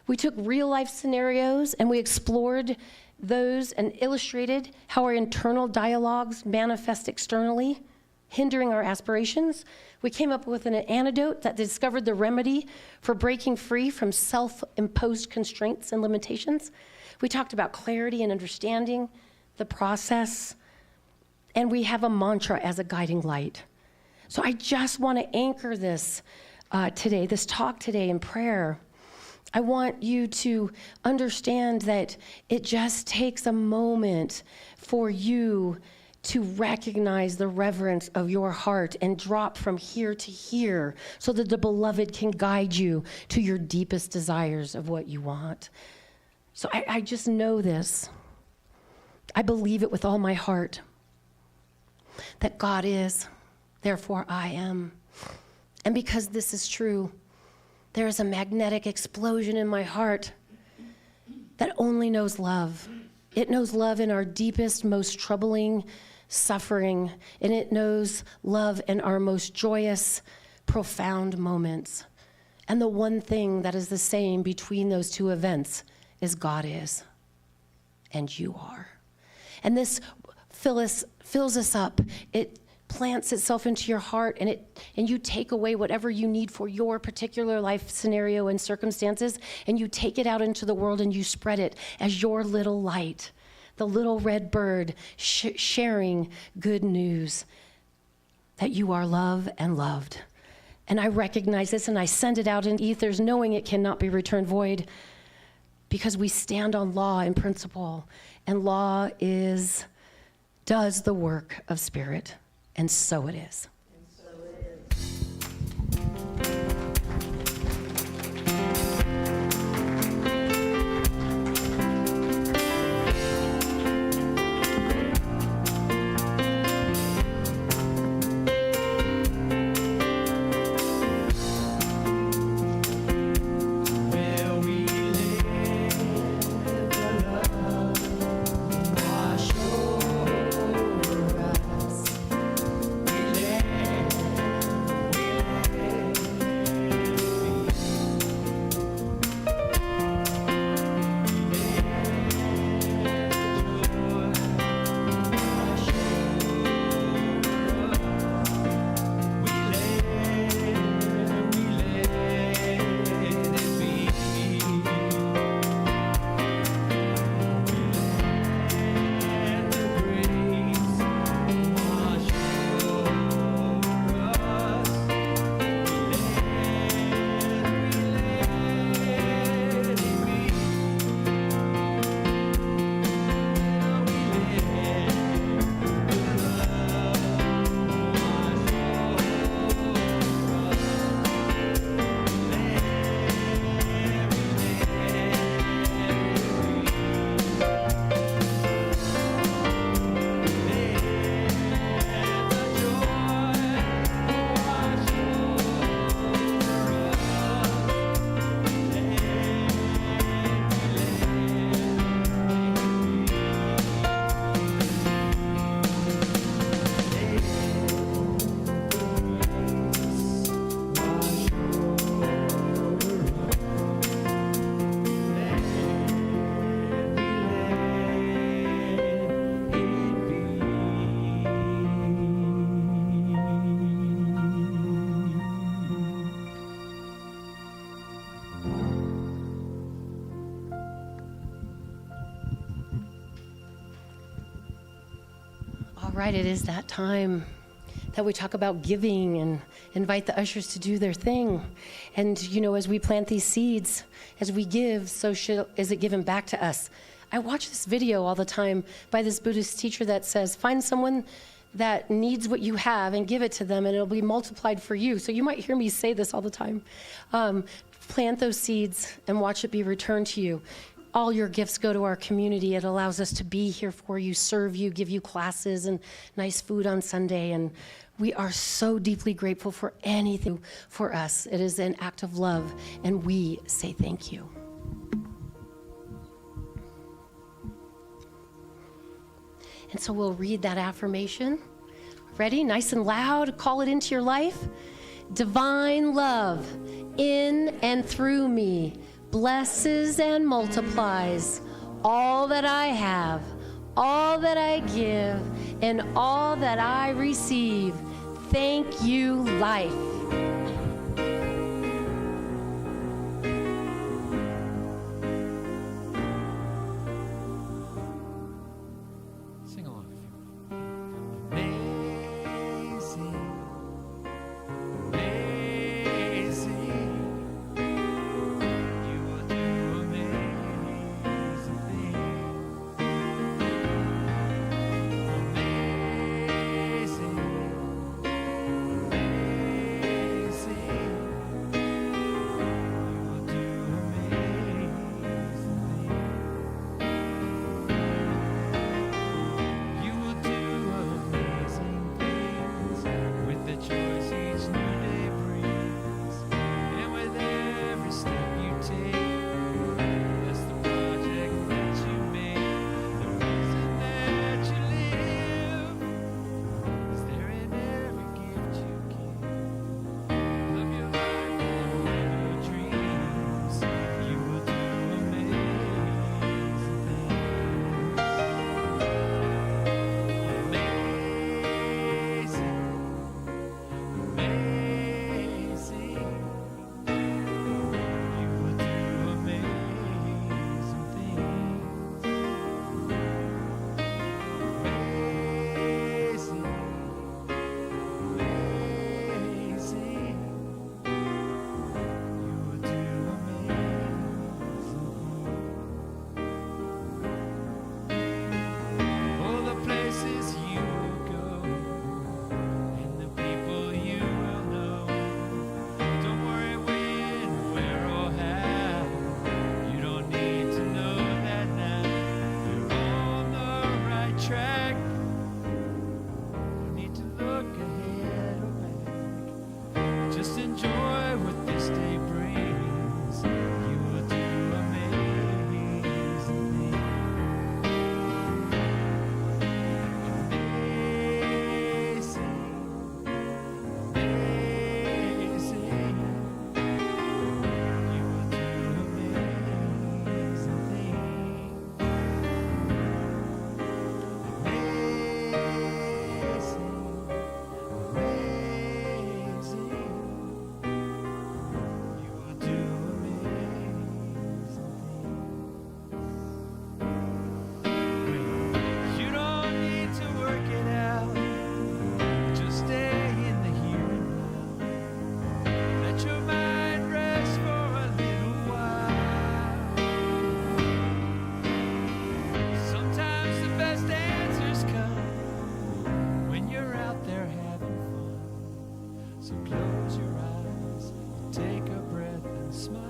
We took real life scenarios and we explored those and illustrated how our internal dialogues manifest externally, hindering our aspirations. We came up with an antidote that discovered the remedy for breaking free from self-imposed constraints and limitations. We talked about clarity and understanding, the process, and we have a mantra as a guiding light. So I just want to anchor this today, this talk today in prayer. I want you to understand that it just takes a moment for you to recognize the reverence of your heart and drop from here to here so that the beloved can guide you to your deepest desires of what you want. So I just know this. I believe it with all my heart that God is, therefore I am. And because this is true, there is a magnetic explosion in my heart that only knows love. It knows love in our deepest, most troubling suffering, and it knows love in our most joyous, profound moments. And the one thing that is the same between those two events is God is, and you are. And this fills us up. It plants itself into your heart, and you take away whatever you need for your particular life scenario and circumstances, and you take it out into the world and you spread it as your little light, the little red bird sharing good news that you are loved and loved. And I recognize this and I send it out in ethers knowing it cannot be returned void, because we stand on law and principle, and law does the work of spirit. And so it is. right, it is that time that we talk about giving and invite the ushers to do their thing. And, you know, as we plant these seeds, as we give, so is it given back to us. I watch this video all the time by this Buddhist teacher that says, find someone that needs what you have and give it to them, and it'll be multiplied for you. So you might hear me say this all the time. Plant those seeds and watch it be returned to you. All your gifts go to our community. It allows us to be here for you, serve you, give you classes and nice food on Sunday. And we are so deeply grateful for anything for us. It is an act of love, and we say thank you. And so we'll read that affirmation. Ready? Nice and loud. Call it into your life. Divine love in and through me blesses and multiplies all that I have, all that I give, and all that I receive. Thank you, life. Sing along if you will. Amazing, amazing. You will do amazing things. Amazing, amazing. You will do amazing things. You will do amazing things with the choice each new day brings, and with every step you take. That's the project that you make, the reason that you live is there in every gift you give. Live your life and live your dreams. You will do amazing things. Amazing, amazing. You will do amazing things. Amazing, amazing. You will do amazing. All the places you will go, and the people you will know. Don't worry when, where, or how. You don't need to know that now. You're on the right track. You need to look ahead or back. Just enjoy what this day brings. You will do amazing things. Amazing, amazing. You will do amazing things. Amazing, amazing. You will do amazing things. You don't need to work it out. Just stay in the here and now. Let your mind rest for a little while. Sometimes the best answers come when you're out there having fun. So close your eyes, take a breath and smile.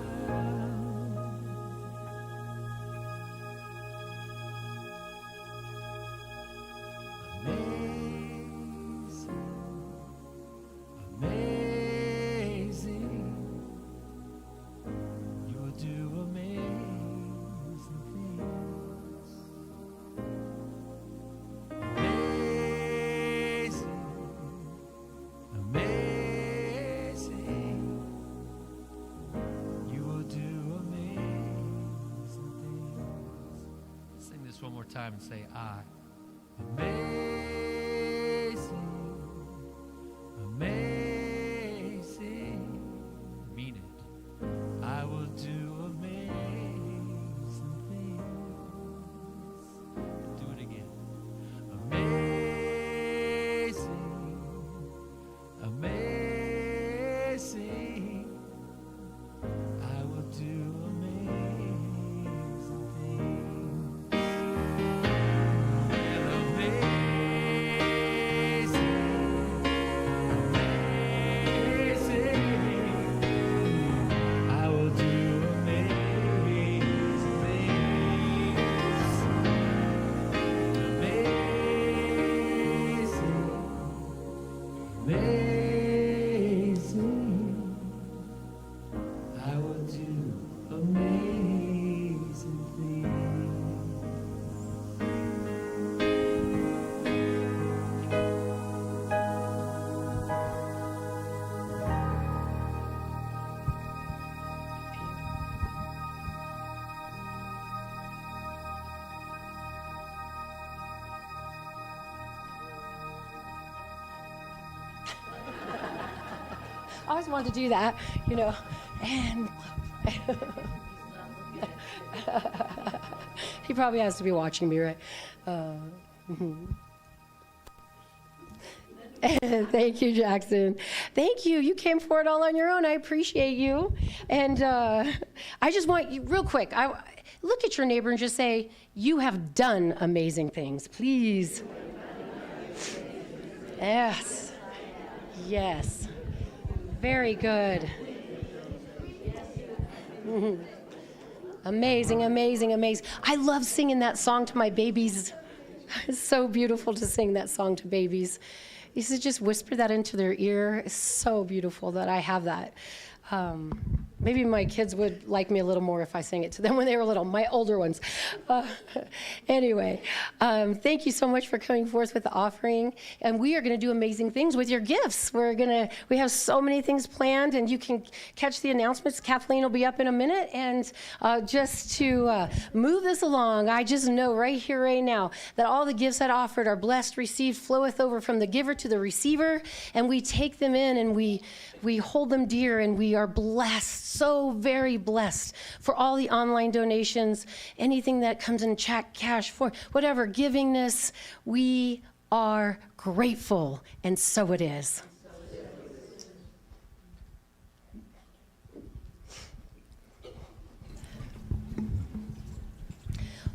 Amazing, amazing. You will do amazing things. Amazing, amazing. You will do amazing things. Sing this one more time and say I. Amazing, amazing. Mean it. I will do amazing things. Do it again. Amazing, do amazing things. I always wanted to do that, and he probably has to be watching me, right? Thank you, Jackson. Thank you. You came for it all on your own. I appreciate you. And I just want you, real quick, look at your neighbor and just say, you have done amazing things, please. Yes. Yes. Very good. Amazing, amazing, amazing. I love singing that song to my babies. It's so beautiful to sing that song to babies. You should just whisper that into their ear. It's so beautiful that I have that. Maybe my kids would like me a little more if I sang it to them when they were little, my older ones. Anyway, thank you so much for coming forth with the offering. And we are going to do amazing things with your gifts. We have so many things planned, and you can catch the announcements. Kathleen will be up in a minute. And just to move this along, I just know right here, right now, that all the gifts that offered are blessed, received, floweth over from the giver to the receiver. And we take them in and we hold them dear, and we are blessed, so very blessed for all the online donations, anything that comes in check, cash, for whatever, givingness. We are grateful, and so it is.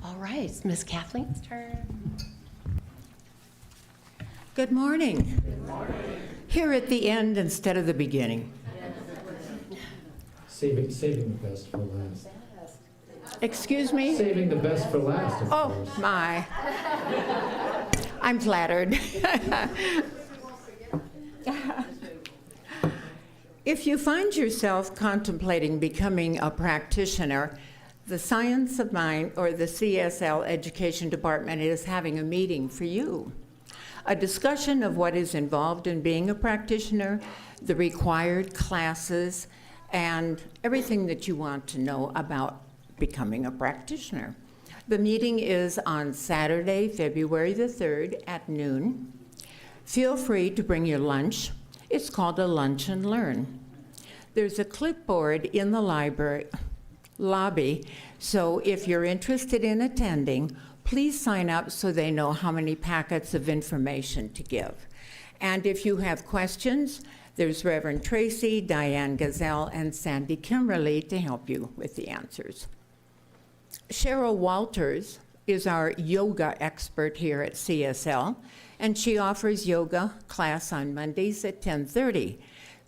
All right, it's Miss Kathleen's turn. Good morning. Good morning. Here at the end instead of the beginning. Saving the best for last. Excuse me? Saving the best for last, of course. Oh, my. I'm flattered. If you find yourself contemplating becoming a practitioner, the Science of Mind, or the CSL Education Department, is having a meeting for you. A discussion of what is involved in being a practitioner, the required classes, and everything that you want to know about becoming a practitioner. The meeting is on Saturday, February the 3rd at noon. Feel free to bring your lunch. It's called a Lunch and Learn. There's a clipboard in the library lobby, so if you're interested in attending, please sign up so they know how many packets of information to give. And if you have questions, there's Reverend Tracy, Diane Gazelle, and Sandy Kimberly to help you with the answers. Cheryl Walters is our yoga expert here at CSL, and she offers yoga class on Mondays at 10:30.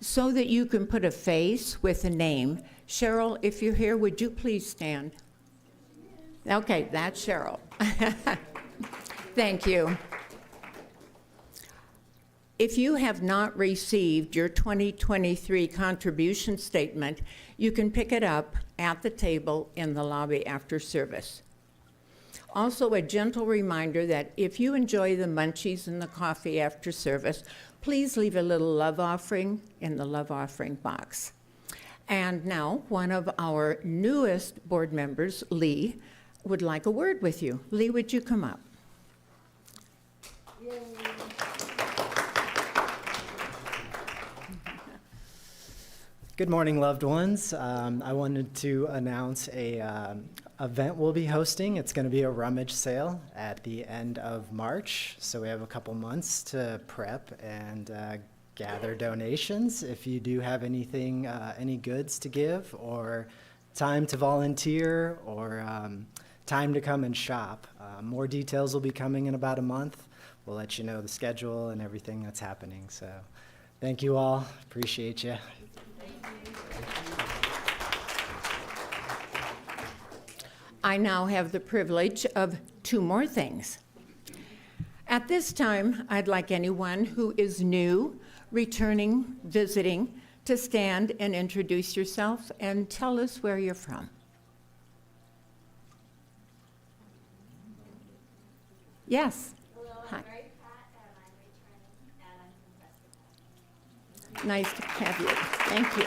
So that you can put a face with a name, Cheryl, if you're here, would you please stand? Okay, that's Cheryl. Thank you. If you have not received your 2023 contribution statement, you can pick it up at the table in the lobby after service. Also, a gentle reminder that if you enjoy the munchies and the coffee after service, please leave a little love offering in the love offering box. And now, one of our newest board members, Lee, would like a word with you. Lee, would you come up? Yay. Good morning, loved ones. I wanted to announce a event we'll be hosting. It's going to be a rummage sale at the end of March, so we have a couple months to prep and gather donations. If you do have anything, any goods to give, or time to volunteer, or time to come and shop, more details will be coming in about a month. We'll let you know the schedule and everything that's happening. So thank you all. Appreciate you. I now have the privilege of two more things. At this time, I'd like anyone who is new, returning, visiting, to stand and introduce yourself and tell us where you're from. Yes. Hi. Nice to have you. Thank you.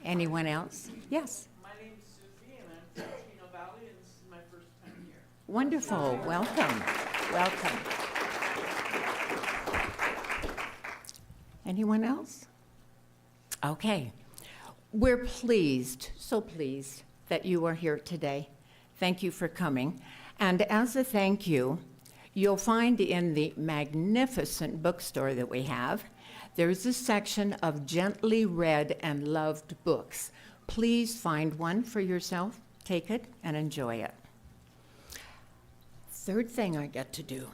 Anyone else? Yes. My name's Susie, and I'm from Chino Valley, and this is my first time here. Wonderful. Welcome. Welcome. Anyone else? Okay. We're pleased, so pleased that you are here today. Thank you for coming. And as a thank you, you'll find in the magnificent bookstore that we have, there's a section of gently read and loved books. Please find one for yourself, take it, and enjoy it. Third thing I get to do.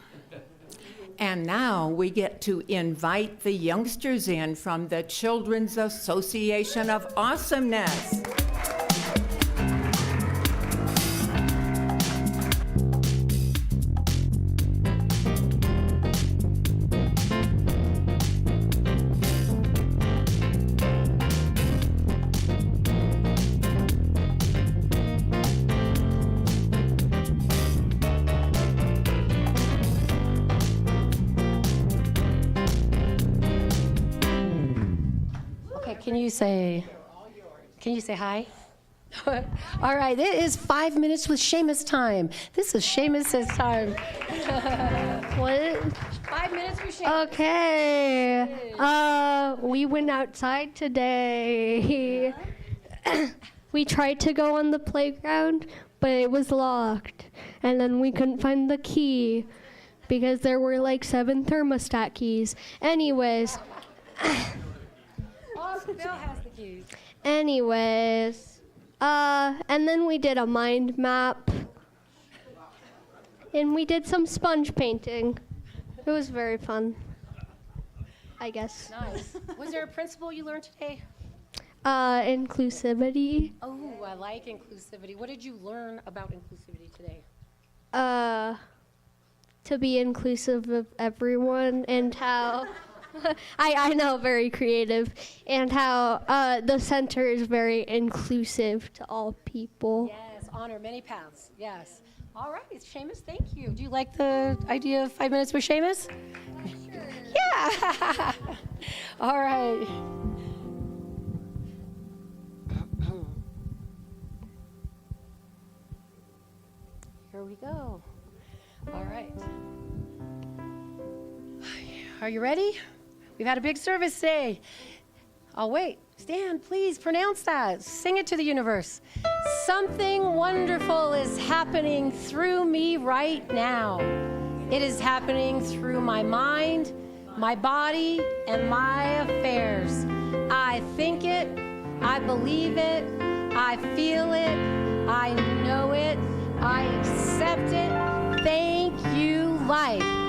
And now we get to invite the youngsters in from the Children's Association of Awesomeness. Okay, can you say hi? All right, it is 5 minutes with Seamus time. This is Seamus's time. What? 5 minutes with Seamus. Okay. We went outside today. We tried to go on the playground, but it was locked. And then we couldn't find the key because there were like 7 thermostat keys. Anyways. Oh, Bill has the keys. And then we did a mind map. And we did some sponge painting. It was very fun, I guess. Nice. Was there a principle you learned today? Inclusivity. Oh, I like inclusivity. What did you learn about inclusivity today? To be inclusive of everyone and how I know, very creative, and how the center is very inclusive to all people. Yes, honor many paths. Yes. All right, Seamus, thank you. Do you like the idea of 5 minutes with Seamus? Sure. Yeah. All right. Here we go. All right. Are you ready? We've had a big service today. I'll wait. Stan, please pronounce that. Sing it to the universe. Something wonderful is happening through me right now. It is happening through my mind, my body, and my affairs. I think it, I believe it, I feel it, I know it, I accept it. Thank you, life.